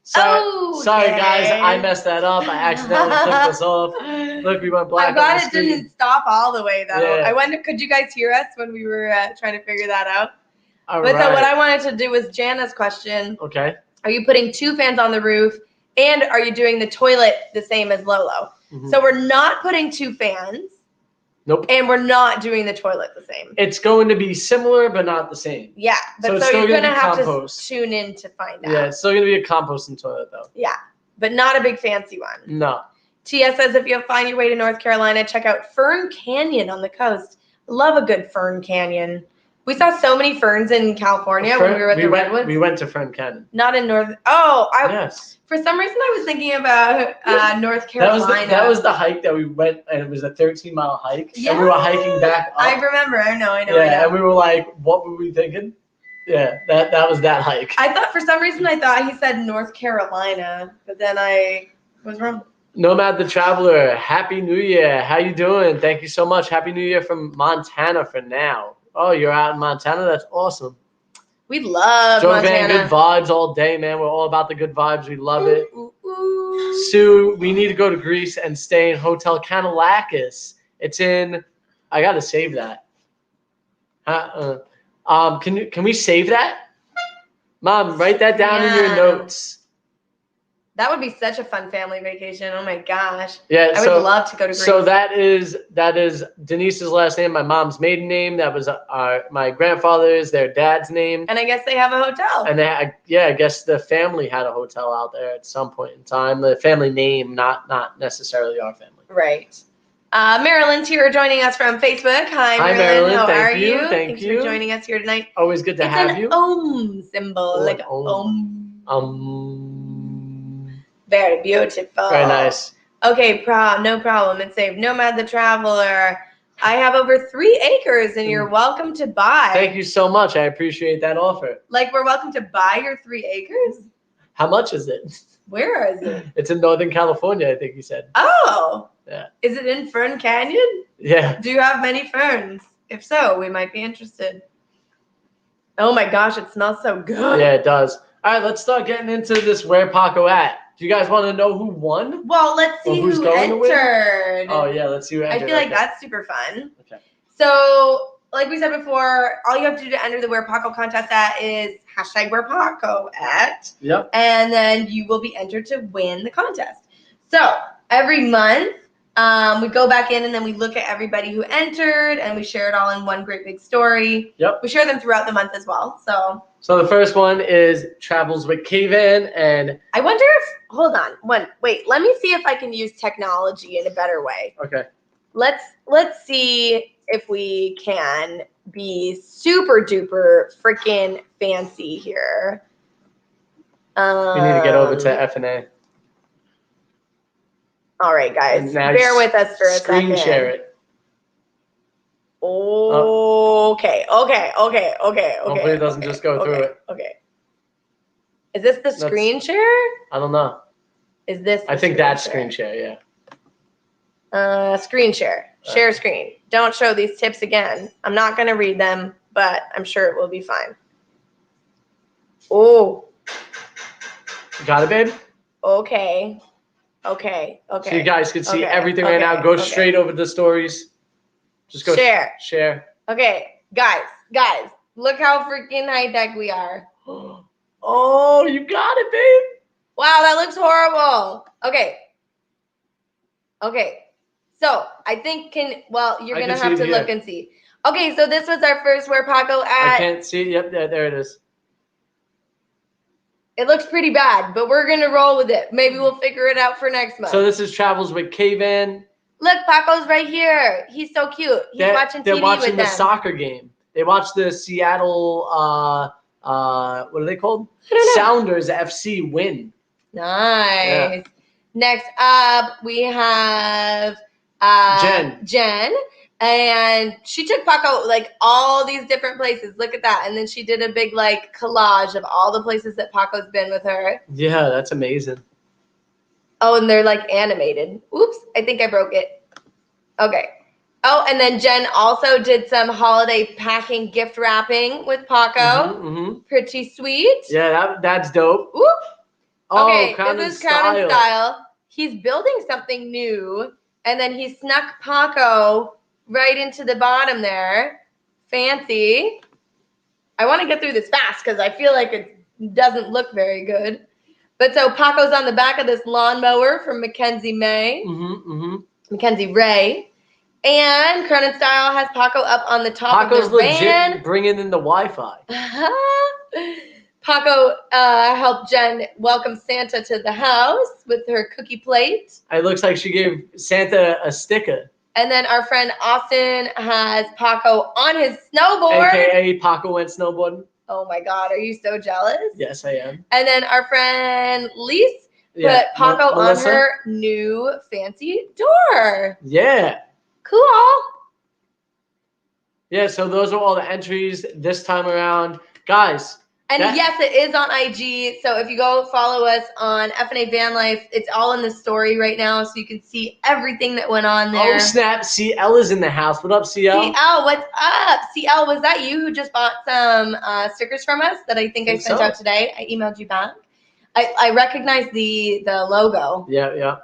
Sorry guys, I messed that up. I accidentally clicked this off. Look, we went black I'm glad on the it screen. didn't stop all the way though. Yeah. I wonder, could you guys hear us when we were trying to figure that out? All But so what right. I wanted to do was Jana's question. Okay. Are you putting 2 fans on the roof, and are you doing the toilet the same as Lolo? Mhm. So we're not putting 2 fans. Nope. And we're not doing the toilet the same. It's going to be similar, but not the same. Yeah, So but it's so still you're gonna gonna be have compost. to tune in to find out. Yeah, it's still going to be a composting toilet, though. Yeah, but not a big fancy one. No. Tia says if you find your way to North Carolina, check out Fern Canyon on the coast. Love a good Fern Canyon. We saw so many ferns in California when we were at the Redwoods. We went to Fern Canyon. Not in North. Oh, Yes. For some reason, I was thinking about North Carolina. That was the hike that we went, and it was a 13-mile hike. Yeah. And we were hiking back up. I remember. I know. Yeah, and we were like, what were we thinking? Yeah, that was that hike. I thought for some reason I thought he said North Carolina, but then I was wrong. Nomad the Traveler, Happy New Year. How you doing? Thank you so much. Happy New Year from Montana for now. Oh, you're out in Montana? That's awesome. We love Joe Montana. Van, good vibes all day, man. We're all about the good vibes. We love it. Ooh, ooh, ooh. Sue, we need to go to Greece and stay in Hotel Kanalakis. It's in. I gotta save that. Can we save that? Mom, write that down in your notes. That would be such a fun family vacation. Oh my gosh. Yeah, I would love to go to Greece. So that is Denise's last name, my mom's maiden name. That was my grandfather's, their dad's name. And I guess they have a hotel. And I guess the family had a hotel out there at some point in time. The family name, not necessarily our family. Right. Marilyn's here joining us from Facebook. Hi, Marilyn. How Thank are you. you? Thanks for joining us here tonight. Always good to have you. It's an Om symbol, like Om. Very beautiful. Very nice. Okay, no problem. It's saved. Nomad the Traveler. I have over 3 acres, and you're welcome to buy. Thank you so much. I appreciate that offer. Like, we're welcome to buy your 3 acres? How much is it? Where is it? It's in Northern California, I think you said. Oh. Yeah. Is it in Fern Canyon? Yeah. Do you have many ferns? If so, we might be interested. Oh my gosh, it smells so good. Yeah, it does. All right, let's start getting into this Where Paco At. Do you guys want to know who won? Well, let's see who's who going to win? entered. Oh, yeah, let's see who entered. I feel like that's super fun. Okay. So, like we said before, all you have to do to enter the Where Paco contest at is #Where Paco At. Yep. And then you will be entered to win the contest. So, every month, we go back in and then we look at everybody who entered and we share it all in one great big story. Yep. We share them throughout the month as well. So the first one is Travels with K-Van, and I wonder if, hold on, wait, let me see if I can use technology in a better way. Okay. Let's see if we can be super duper freaking fancy here. We need to get over to F&A. All right, guys, And now bear with us for a second. Screen share it. Okay. Hopefully it doesn't just go through it. Okay. Is this the screen share? I don't know. Is this? I think that's screen share, yeah. Screen share. Share screen. Don't show these tips again. I'm not going to read them, but I'm sure it will be fine. Oh. Got it, babe? Okay. So you guys can see everything right now. Go straight over the stories. Just go share. Okay, guys, look how freaking high tech we are. Oh, you got it, babe. Wow, that looks horrible. Okay. So I think you're gonna have to look and see. Okay, so this was our first Where Paco At. I can't see. Yep, there it is. It looks pretty bad, but we're gonna roll with it. Maybe we'll figure it out for next month. So this is Travels with K-Van. Look, Paco's right here. He's so cute. He's watching TV with them. They're watching the soccer game. They watched the Seattle, what are they called? Sounders FC win. Nice. Yeah. Next up, we have Jen. And she took Paco like all these different places. Look at that. And then she did a big like collage of all the places that Paco's been with her. Yeah, that's amazing. Oh, and they're like animated. Oops, I think I broke it. Okay. Oh, and then Jen also did some holiday packing gift wrapping with Paco. Mm-hmm. Pretty sweet. Yeah, that's dope. Ooh. Oh, Okay, Crown this and is Crown and Style. Style. He's building something new, and then he snuck Paco right into the bottom there. Fancy. I want to get through this fast because I feel like it doesn't look very good. But so Paco's on the back of this lawnmower from Mackenzie May, Mackenzie Ray. And Crown and Style has Paco up on the top Paco's of the legit van. bringing in the Wi-Fi. Paco helped Jen welcome Santa to the house with her cookie plate. It looks like she gave Santa a sticker. And then our friend Austin has Paco on his snowboard. AKA Paco went snowboarding. Oh my God, are you so jealous? Yes, I am. And then our friend Lise put Paco on her new fancy door. Yeah. Cool. Yeah, so those are all the entries this time around. Guys. And yes, it is on IG. So if you go follow us on FNA Van Life, it's all in the story right now. So you can see everything that went on there. Oh, snap. CL is in the house. What up, CL? CL, what's up? CL, was that you who just bought some stickers from us that I think I sent out today? I emailed you back. I recognize the logo. Yeah.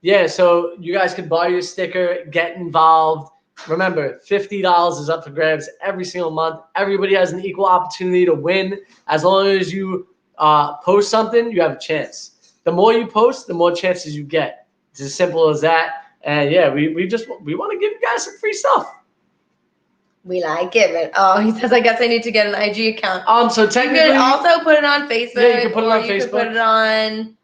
Yeah, so you guys can buy your sticker, get involved. Remember, $50 is up for grabs every single month. Everybody has an equal opportunity to win. As long as you post something, you have a chance. The more you post, the more chances you get. It's as simple as that. And yeah, we want to give you guys some free stuff. We like giving. Oh, he says, I guess I need to get an IG account. So technically, you could also put it on Facebook. Yeah, you can put it on you Facebook. Could put it on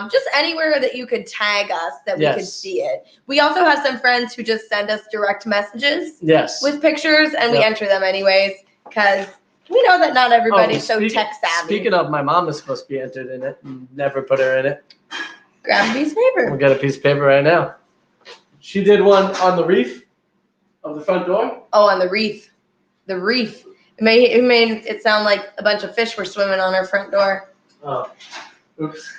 just anywhere that you could tag us that we could see it. We also have some friends who just send us direct messages with pictures, and we enter them anyways because we know that not everybody's so tech savvy. Speaking of, my mom is supposed to be entered in it. Never put her in it. Grab a piece of paper. We'll get a piece of paper right now. She did one on the reef of the front door. Oh, on the reef. The reef. It made it sound like a bunch of fish were swimming on our front door. Oh, oops.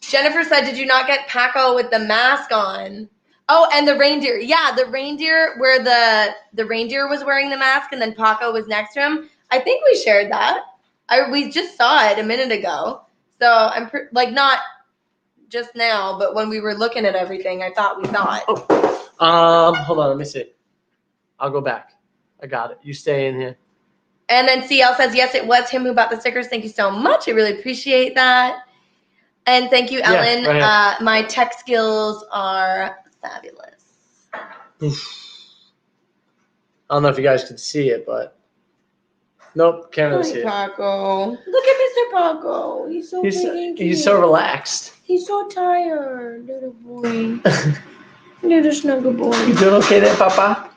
Jennifer said, did you not get Paco with the mask on? Oh, and the reindeer. Yeah, the reindeer where the reindeer was wearing the mask and then Paco was next to him. I think we shared that. We just saw it a minute ago. So I'm not just now, but when we were looking at everything, I thought we saw it. Hold on, let me see. I'll go back. I got it. You stay in here. And then CL says, yes, it was him who bought the stickers. Thank you so much. I really appreciate that. And thank you, Ellen. Yeah, right my tech skills are fabulous. I don't know if you guys can see it, but nope, can't really see it. Paco. Look at Mr. Paco. He's so big and cute. He's so relaxed. He's so tired, little boy. Little snuggle boy. You doing okay there, Papa?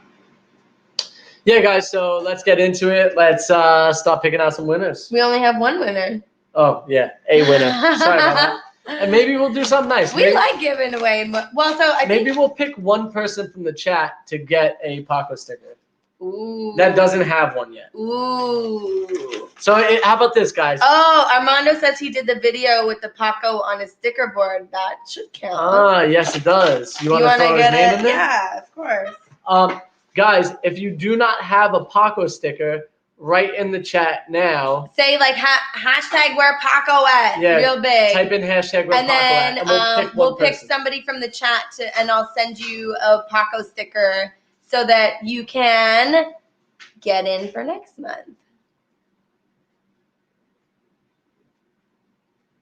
Yeah, guys, so let's get into it. Let's start picking out some winners. We only have one winner. Oh, yeah, a winner. Sorry about that. And maybe we'll do something nice. We like giving away. Well, so I think we'll pick one person from the chat to get a Paco sticker. Ooh. That doesn't have one yet. Ooh. So how about this, guys? Oh, Armando says he did the video with the Paco on his sticker board. That should count. Ah, yes, it does. You want to throw his name in there? Yeah, of course. Guys, if you do not have a Paco sticker, write in the chat now. Say like hashtag where Paco at, real big. Type in hashtag where and Paco then, at. And we'll pick somebody from the chat and I'll send you a Paco sticker so that you can get in for next month.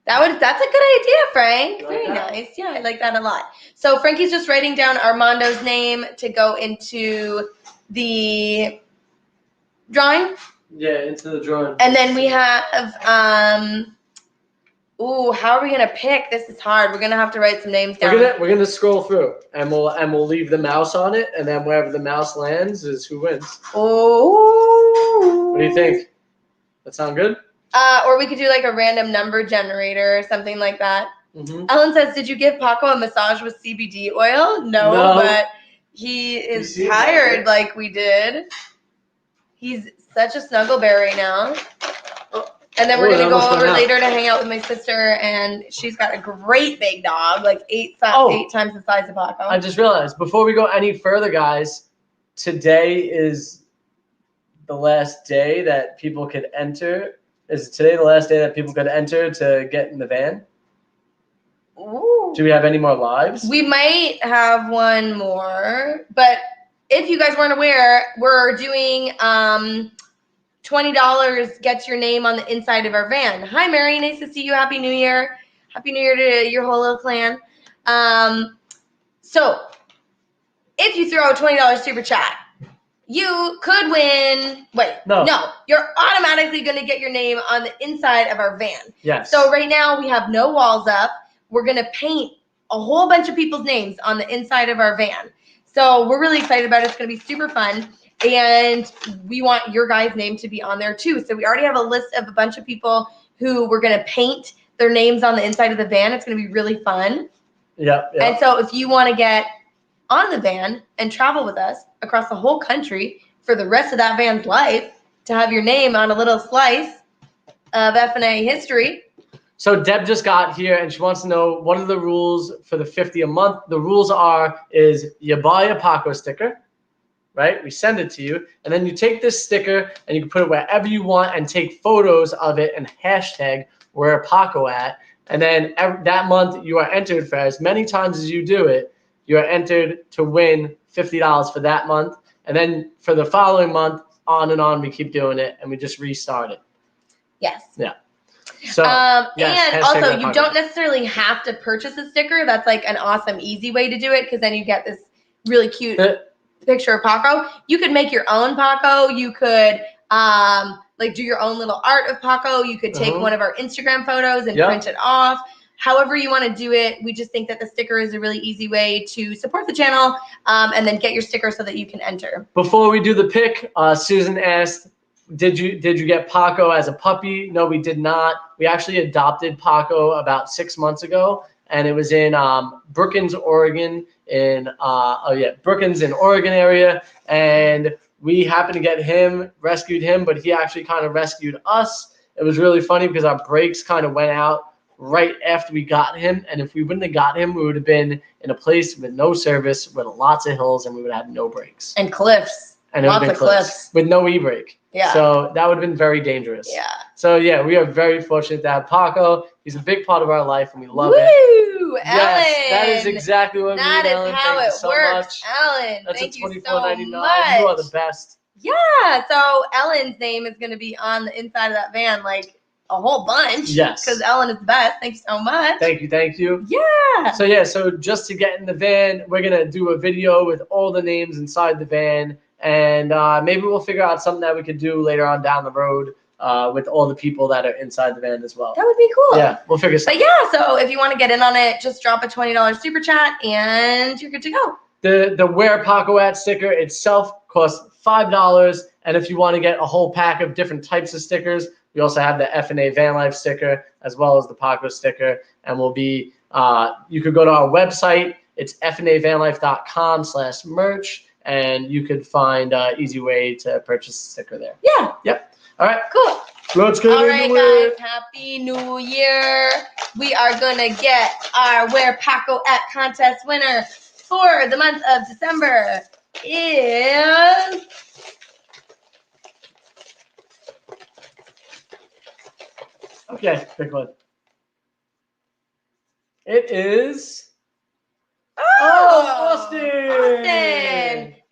That's a good idea, Frank. Very nice. Yeah, I like that a lot. So Frankie's just writing down Armando's name to go into the drawing. Yeah, into the drawing. And then we have how are we gonna pick? This is hard. We're gonna have to write some names down. We're gonna scroll through and we'll leave the mouse on it, and then wherever the mouse lands is who wins. Oh. What do you think? That sound good? Or we could do like a random number generator or something like that. Mm-hmm. Ellen says, did you give Paco a massage with CBD oil? No. But he is tired like we did. He's such a snuggle bear right now. And then we're going to go over later to hang out with my sister, and she's got a great big dog, like 8 times the size of Paco. I just realized, before we go any further, guys, today is the last day that people could enter? Is today the last day that people could enter to get in the van? Ooh. Do we have any more lives? We might have one more, but if you guys weren't aware, we're doing $20 gets your name on the inside of our van. Hi, Mary. Nice to see you. Happy New Year. Happy New Year to your whole little clan. So if you throw a $20 super chat, you could win. Wait, no. You're automatically going to get your name on the inside of our van. Yes. So right now we have no walls up. We're going to paint a whole bunch of people's names on the inside of our van. So we're really excited about it. It's going to be super fun. And we want your guys' name to be on there too. So we already have a list of a bunch of people who we're going to paint their names on the inside of the van. It's going to be really fun. Yep. And so if you want to get on the van and travel with us across the whole country for the rest of that van's life, to have your name on a little slice of FNA history. So Deb just got here and she wants to know what are the rules for the 50 a month. The rules is you buy a Paco sticker, right? We send it to you, and then you take this sticker and you can put it wherever you want and take photos of it and hashtag where Paco at. And then that month you are entered for as many times as you do it. You are entered to win $50 for that month. And then for the following month, on and on, we keep doing it and we just restart it. Yes. Yeah. So, yes, and also you don't necessarily have to purchase a sticker. That's like an awesome, easy way to do it, because then you get this really cute picture of Paco. You could make your own Paco. You could like do your own little art of Paco. You could take one of our Instagram photos and print it off. However you want to do it, we just think that the sticker is a really easy way to support the channel and then get your sticker so that you can enter. Before we do the pick, Susan asked, did you get Paco as a puppy? No, we did not. We actually adopted Paco about 6 months ago, and it was in Brookings, Oregon, Brookings in Oregon area, and we happened to get him, rescued him, but he actually kind of rescued us. It was really funny because our brakes kind of went out right after we got him, and if we wouldn't have got him, we would have been in a place with no service, with lots of hills, and we would have had no brakes. And cliffs. And lots of cliffs. With no e-brake. Yeah. So that would have been very dangerous. Yeah. So yeah, we are very fortunate to have Paco. He's a big part of our life, and we love it. Woo, Ellen. Yes, that is exactly what we need, Ellen. That is how it works, Ellen. That's thank a you $24.99. so much. You are the best. Yeah. So Ellen's name is going to be on the inside of that van, like a whole bunch. Yes. Because Ellen is the best. Thank you so much. Thank you. Yeah. So just to get in the van, we're gonna do a video with all the names inside the van. And maybe we'll figure out something that we could do later on down the road with all the people that are inside the van as well. That would be cool. Yeah, we'll figure something out. But yeah, so if you want to get in on it, just drop a $20 super chat and you're good to go. The Where Paco At sticker itself costs $5. And if you want to get a whole pack of different types of stickers, we also have the FNA Van Life sticker as well as the Paco sticker. And we'll be, you could go to our website. It's fnavvanlife.com/merch. And you could find an easy way to purchase a sticker there. Yeah. Yep. All right. Cool. Let's get All right, into guys. it. Happy New Year. We are going to get our Where Paco At contest winner for the month of December is... Okay, pick one. It is... Austin.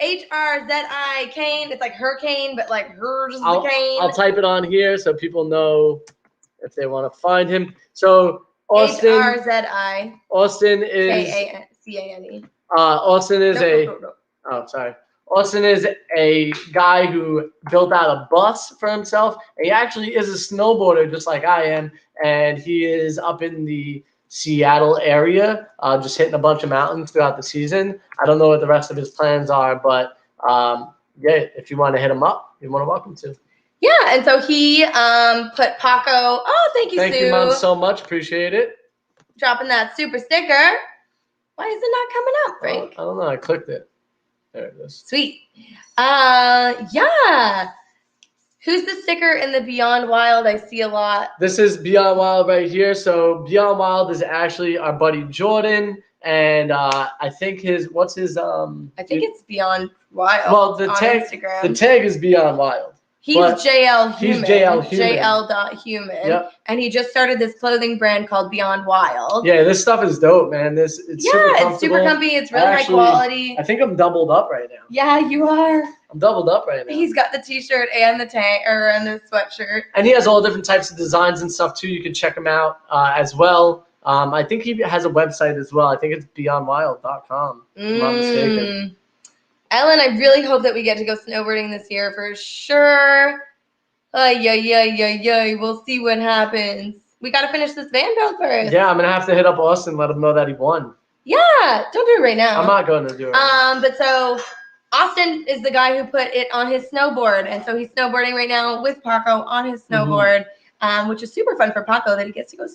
HRZI Kane. It's like Hurricane, but like hers is the Kane. I'll type it on here so people know if they want to find him. So Austin. HRZI. Austin is Kane. Austin is Austin is a guy who built out a bus for himself. And he actually is a snowboarder just like I am, and he is up in the Seattle area, just hitting a bunch of mountains throughout the season. I don't know what the rest of his plans are, but if you want to hit him up, you're more than welcome to. Yeah, and so he put Paco. Oh, thank you, Sue. Thank you, Mom, so much. Appreciate it. Dropping that super sticker. Why is it not coming up, Frank? I don't know. I clicked it. There it is. Sweet. Yeah. Who's the sticker in the Beyond Wild? I see a lot. This is Beyond Wild right here. So Beyond Wild is actually our buddy Jordan, and I think what's his I think it's Beyond Wild. Well, the tag Instagram. The tag is Beyond Wild. He's But JL he's Human. JL Human. JL.Human. Yep. And he just started this clothing brand called Beyond Wild. Yeah, this stuff is dope, man. It's super comfortable. It's super comfy. It's really Actually, high quality. I think I'm doubled up right now. Yeah, you are. I'm doubled up right now. He's got the t-shirt and the tank and the sweatshirt. And he has all different types of designs and stuff too. You can check him out as well. I think he has a website as well. I think it's beyondwild.com. If I'm not mistaken. Ellen, I really hope that we get to go snowboarding this year for sure. Yeah. We'll see what happens. We got to finish this van build first. Yeah, I'm gonna have to hit up Austin, let him know that he won. Yeah, don't do it right now. I'm not going to do it. But so Austin is the guy who put it on his snowboard, and so he's snowboarding right now with Paco on his snowboard, which is super fun for Paco that he gets to go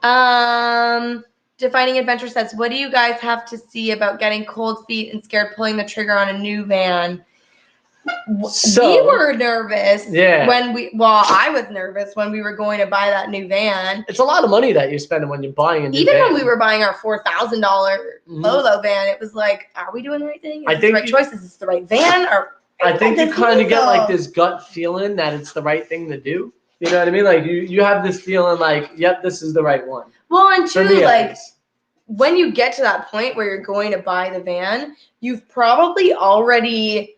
snowboarding. Defining Adventure says, what do you guys have to see about getting cold feet and scared pulling the trigger on a new van? We were nervous I was nervous when we were going to buy that new van. It's a lot of money that you're spending when you're buying a new Even van. when we were buying our $4,000 Lolo van, it was like, are we doing the right thing? Is this the right choice? Is this the right van? I think you kind of get like this gut feeling that it's the right thing to do. You know what I mean? Like you have this feeling like, yep, this is the right one. Well, and two, like when you get to that point where you're going to buy the van, you've probably already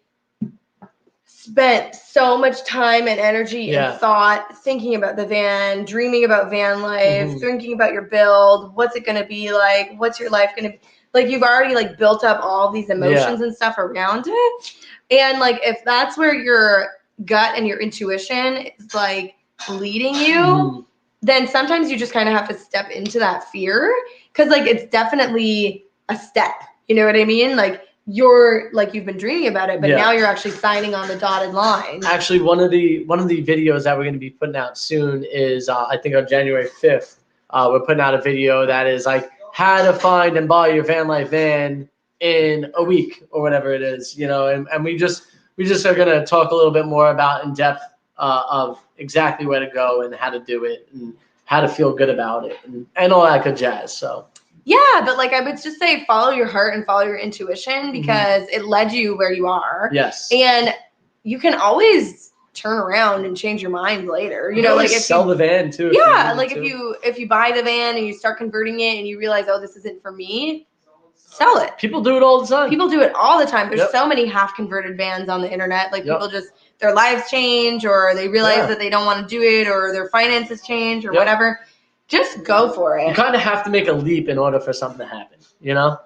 spent so much time and energy and thought thinking about the van, dreaming about van life, thinking about your build, what's it going to be like, what's your life going to be like. You've already like built up all these emotions and stuff around it, and like if that's where your gut and your intuition is like leading you, then sometimes you just kind of have to step into that fear, because like it's definitely a step, you know what I mean? Like you've been dreaming about it, but now you're actually signing on the dotted line. Actually, one of the videos that we're going to be putting out soon is I think on January 5th, we're putting out a video that is like how to find and buy your van life van in a week or whatever it is, you know, and we just are going to talk a little bit more about in depth of exactly where to go and how to do it and how to feel good about it and all that good jazz. So yeah, but like I would just say follow your heart and follow your intuition, because it led you where you are. Yes. And you can always turn around and change your mind later. You know, like if sell the van too. Yeah, like if you buy the van and you start converting it and you realize, oh, this isn't for me, sell it. People do it all the time. People do it all the time. There's so many half converted vans on the internet. Like people just their lives change, or they realize that they don't want to do it, or their finances change, or whatever. Just go for it. You kind of have to make a leap in order for something to happen, you know?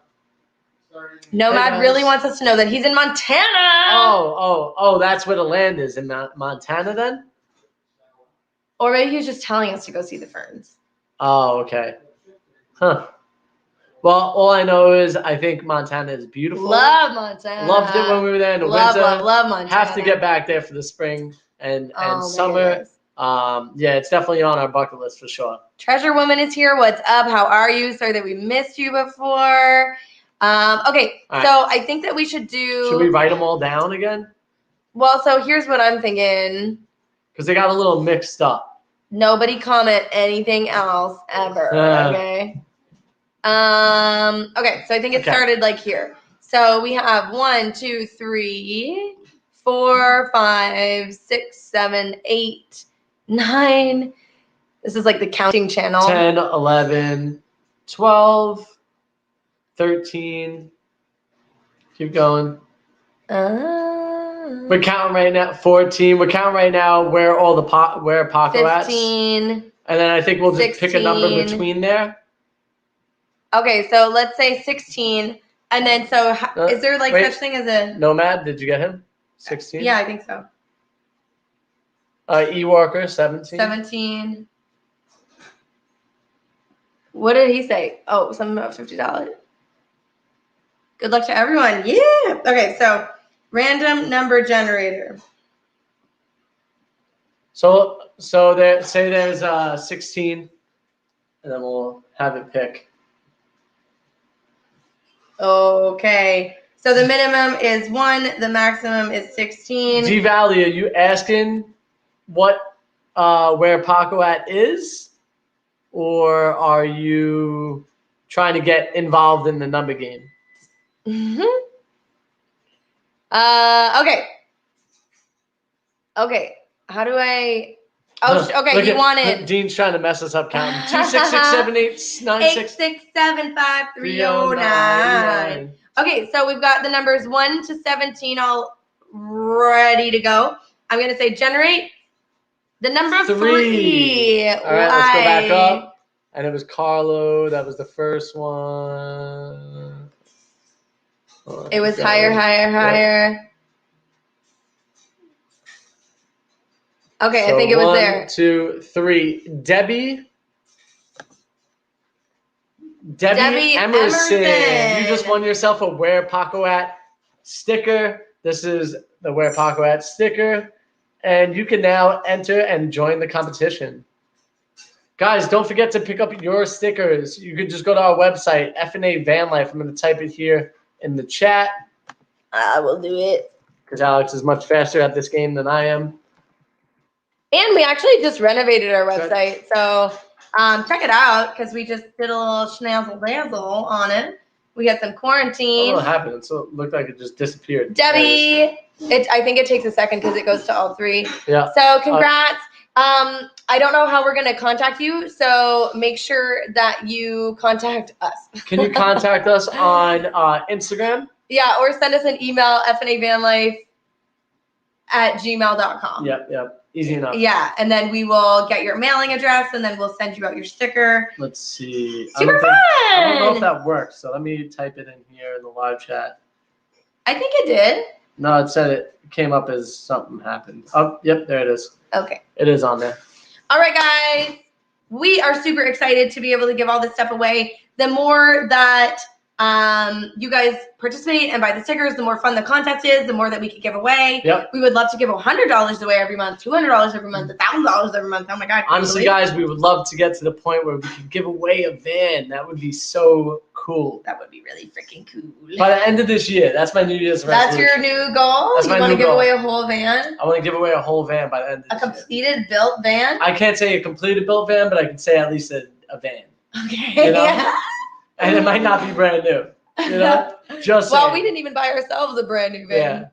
Nomad really wants us to know that he's in Montana. Oh, that's where the land is, in Montana then? Or maybe he was just telling us to go see the ferns. Oh, okay. Huh. Well, all I know is I think Montana is beautiful. Love Montana. Loved it when we were there in the winter. Love Montana. Have to get back there for the spring and summer. It's definitely on our bucket list for sure. Treasure Woman is here. What's up? How are you? Sorry that we missed you before. Okay, so I think that we should do... Should we write them all down again? Well, so here's what I'm thinking. Because they got a little mixed up. Nobody comment anything else ever, okay? Okay, so I think it started like here. So we have 1, 2, 3, 4, 5, 6, 7, 8, 9. This is like the counting channel. 10, 11, 12, 13. Keep going. We're counting right now. 14. We're counting right now where all the where Paco 15. And then I think we'll just 16, pick a number between there. Okay, so let's say 16. And then so is there like such thing as a Nomad? Did you get him? 16? Yeah, I think so. E-Walker, 17. 17. What did he say? Oh, something about $50. Good luck to everyone. Yeah. Okay, so random number generator. So there's 16, and then we'll have it pick. Okay. So the minimum is 1, the maximum is 16. G Valley, are you asking what where Paco at is, or are you trying to get involved in the number game? Okay. Okay, how do I? Oh, okay. Look You at- wanted Dean's trying to mess us up counting. 2, 6, 6, 7, 8, 9, 8, 6, 6, 7, 5, 3, 0, 9. 9. Okay, so we've got the numbers 1 to 17 all ready to go. I'm gonna say generate the number 3. All right, let's go back Why? up. And it was Carlo. That was the first one. It was higher, higher, higher. Okay, So I think it was 1, there. 2, 3. Debbie Emerson. You just won yourself a Where Paco At sticker. This is the Where Paco At sticker. And you can now enter and join the competition. Guys, don't forget to pick up your stickers. You could just go to our website, FNA Van Life. I'm going to type it here in the chat. I will do it. Because Alex is much faster at this game than I am. And we actually just renovated our website. So check it out because we just did a little schnazzle dazzle on it. We had some I don't quarantine. know what happened. So it looked like it just disappeared. Debbie, I think it takes a second because it goes to all 3. Yeah. So congrats. I don't know how we're going to contact you. So make sure that you contact us. Can you contact us on Instagram? Yeah, or send us an email, fnavanlife@gmail.com. Yep. Easy enough. Yeah, and then we will get your mailing address, and then we'll send you out your sticker. Let's see. Super fun! I don't know if that works, so let me type it in here in the live chat. I think it did. No, it said it came up as something happened. Oh, yep, there it is. Okay. It is on there. All right, guys. We are super excited to be able to give all this stuff away. The more that you guys participate and buy the stickers, the more fun the contest is, the more that we can give away. Yep. We would love to give $100 away every month, $200 every month, $1,000 every month. Oh my God. Honestly, guys, we would love to get to the point where we could give away a van. That would be so cool. That would be really freaking cool. By the end of this year, that's my New Year's resolution. That's your new goal? That's my You want to new give goal. away a whole van? I want to give away a whole van by the end of A this year. completed built van? I can't say a completed built van, but I can say at least a van. Okay. You know? Yeah. And it might not be brand new. You know? Just Well, saying. we didn't even buy ourselves a brand new van.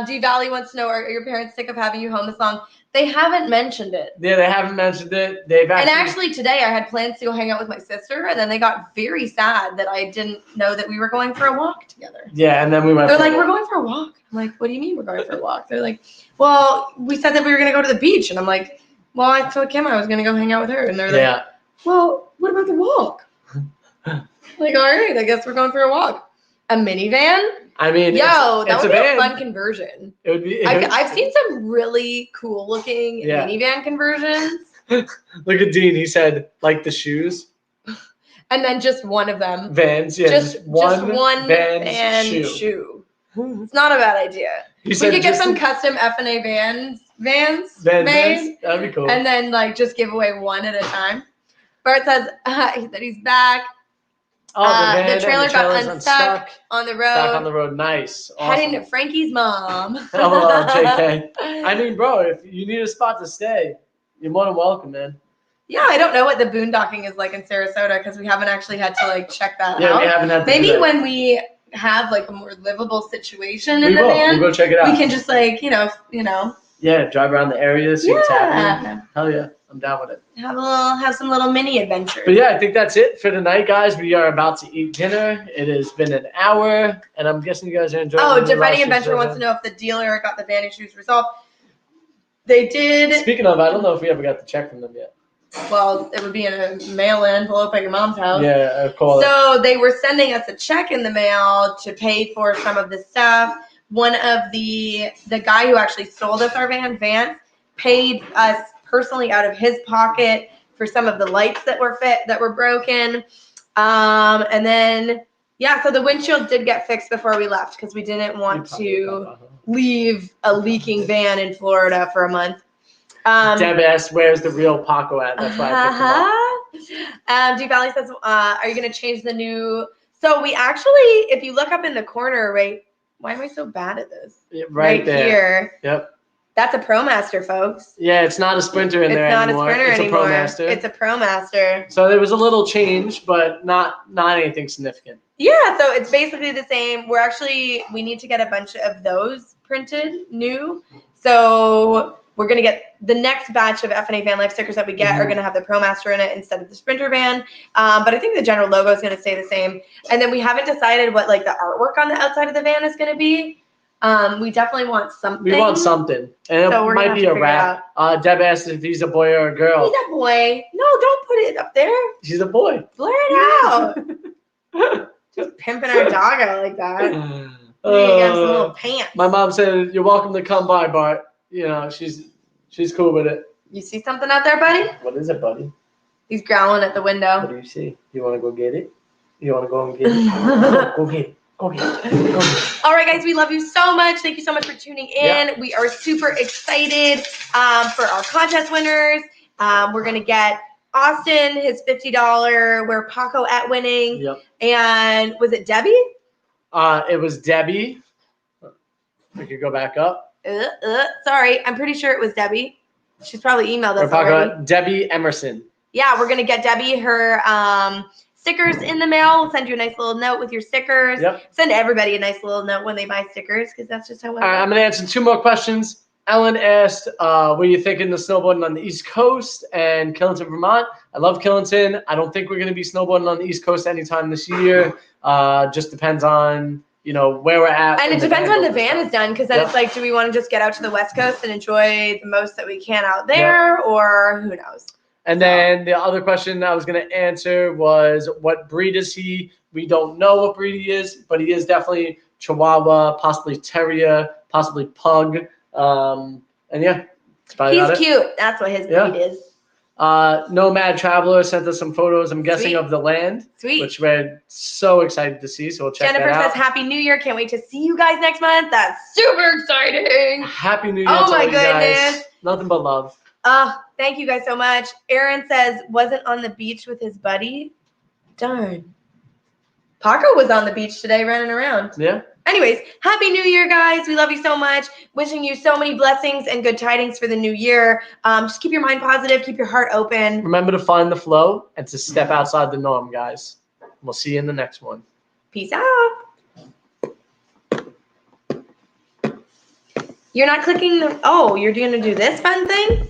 D Valley wants to know, are your parents sick of having you home this long? They haven't mentioned it. Yeah, they haven't mentioned it. They've And actually today I had plans to go hang out with my sister, and then they got very sad that I didn't know that we were going for a walk together. Yeah, and then we went. They're like, we're going for a walk. I'm like, what do you mean we're going for a walk? They're like, well, we said that we were going to go to the beach. And I'm like, well, I told Kim I was going to go hang out with her. And they're like, well, what about the walk? Like, all right, I guess we're going for a walk. A minivan? I mean, Yo, that it's would be van. a fun conversion. It would be. I've seen some really cool looking minivan conversions. Look at Dean. He said, like the shoes. And then just one of them. Vans, yeah. Just one van shoe. It's not a bad idea. He said we could get some custom F&A vans made. That'd be cool. And then like just give away one at a time. Bart says that he's back. The trailer got unstuck on the road. Back on the road. Nice. Awesome. Heading to Frankie's mom. Hello, JK. I mean, bro, if you need a spot to stay, you're more than welcome, man. Yeah, I don't know what the boondocking is like in Sarasota because we haven't actually had to like check that out. Yeah, we haven't had to Maybe do that. when we have like a more livable situation in the We'll van, go check it out. we can just like, you know. Yeah, drive around the area, see what's happening. Hell yeah, I'm down with it. Have some little mini adventures. But yeah, I think that's it for tonight, guys. We are about to eat dinner. It has been an hour, and I'm guessing you guys are enjoying. Oh, Defining Adventure wants to know if the dealer got the van issues resolved. They did. Speaking of, I don't know if we ever got the check from them yet. Well, it would be in a mail envelope at your mom's house. Yeah, of course. So they were sending us a check in the mail to pay for some of the stuff. One of the guy who actually sold us our van, Vance, paid us personally out of his pocket for some of the lights that were broken. And then so the windshield did get fixed before we left because we didn't want to leave a leaking van in Florida for a month. Deb asked, "Where's the real Paco at?" That's why I picked him up. Deep Valley says, "Are you going to change the new?" So we actually, if you look up in the corner, right? Why am I so bad at this? Yeah, right there. Here. Yep. That's a ProMaster, folks. Yeah, it's not a Sprinter in there anymore. It's not a Sprinter anymore. ProMaster. It's a ProMaster. So there was a little change, but not anything significant. Yeah, so it's basically the same. We need to get a bunch of those printed new. So we're going to get the next batch of FNA Van Life stickers that we get are going to have the ProMaster in it instead of the Sprinter van. But I think the general logo is going to stay the same. And then we haven't decided what like the artwork on the outside of the van is going to be. We definitely want something. We want something. And So it we're might gonna be have a to figure rap. Deb asked if he's a boy or a girl. He's a boy. No, don't put it up there. He's a boy. Blur it out. Just pimping our dog out like that. We need to get him some little pants. My mom said, "You're welcome to come by, Bart." You know, she's cool with it. You see something out there, buddy? What is it, buddy? He's growling at the window. What do you see? You want to go get it? You want to go and get it? Go get it. Go get it. Go get it. All right, guys, we love you so much. Thank you so much for tuning in. Yeah. We are super excited for our contest winners. We're going to get Austin his $50 where Paco at winning. Yep. And was it Debbie? It was Debbie. We could go back up. Sorry, I'm pretty sure it was Debbie. She's probably emailed us We're talking already. about Debbie Emerson. Yeah, we're going to get Debbie her stickers in the mail. We'll send you a nice little note with your stickers. Yep. Send everybody a nice little note when they buy stickers because that's just how All right, I'm going to answer 2 more questions. Ellen asked, were you thinking of snowboarding on the East Coast and Killington, Vermont? I love Killington. I don't think we're going to be snowboarding on the East Coast anytime this year. Just depends on, where we're at. And it depends when the van is done, because then Yep. it's like, do we want to just get out to the West Coast and enjoy the most that we can out there, or who knows? And then the other question I was going to answer was, what breed is he? We don't know what breed he is, but he is definitely Chihuahua, possibly Terrier, possibly Pug. And yeah, that's probably He's about it. cute. That's what his Yeah. breed is. Nomad Traveler sent us some photos, I'm guessing, Sweet. of the land, Sweet. which we're so excited to see. So we'll check Jennifer that out. says, Happy New Year. Can't wait to see you guys next month. That's super exciting. Happy New Year Oh to my all you guys. goodness. Nothing but love. Thank you guys so much. Aaron says, wasn't on the beach with his buddy. Darn. Paco was on the beach today running around. Yeah. Anyways, Happy New Year, guys. We love you so much. Wishing you so many blessings and good tidings for the new year. Just keep your mind positive. Keep your heart open. Remember to find the flow and to step outside the norm, guys. We'll see you in the next one. Peace out. You're not clicking the, oh, you're going to do this fun thing?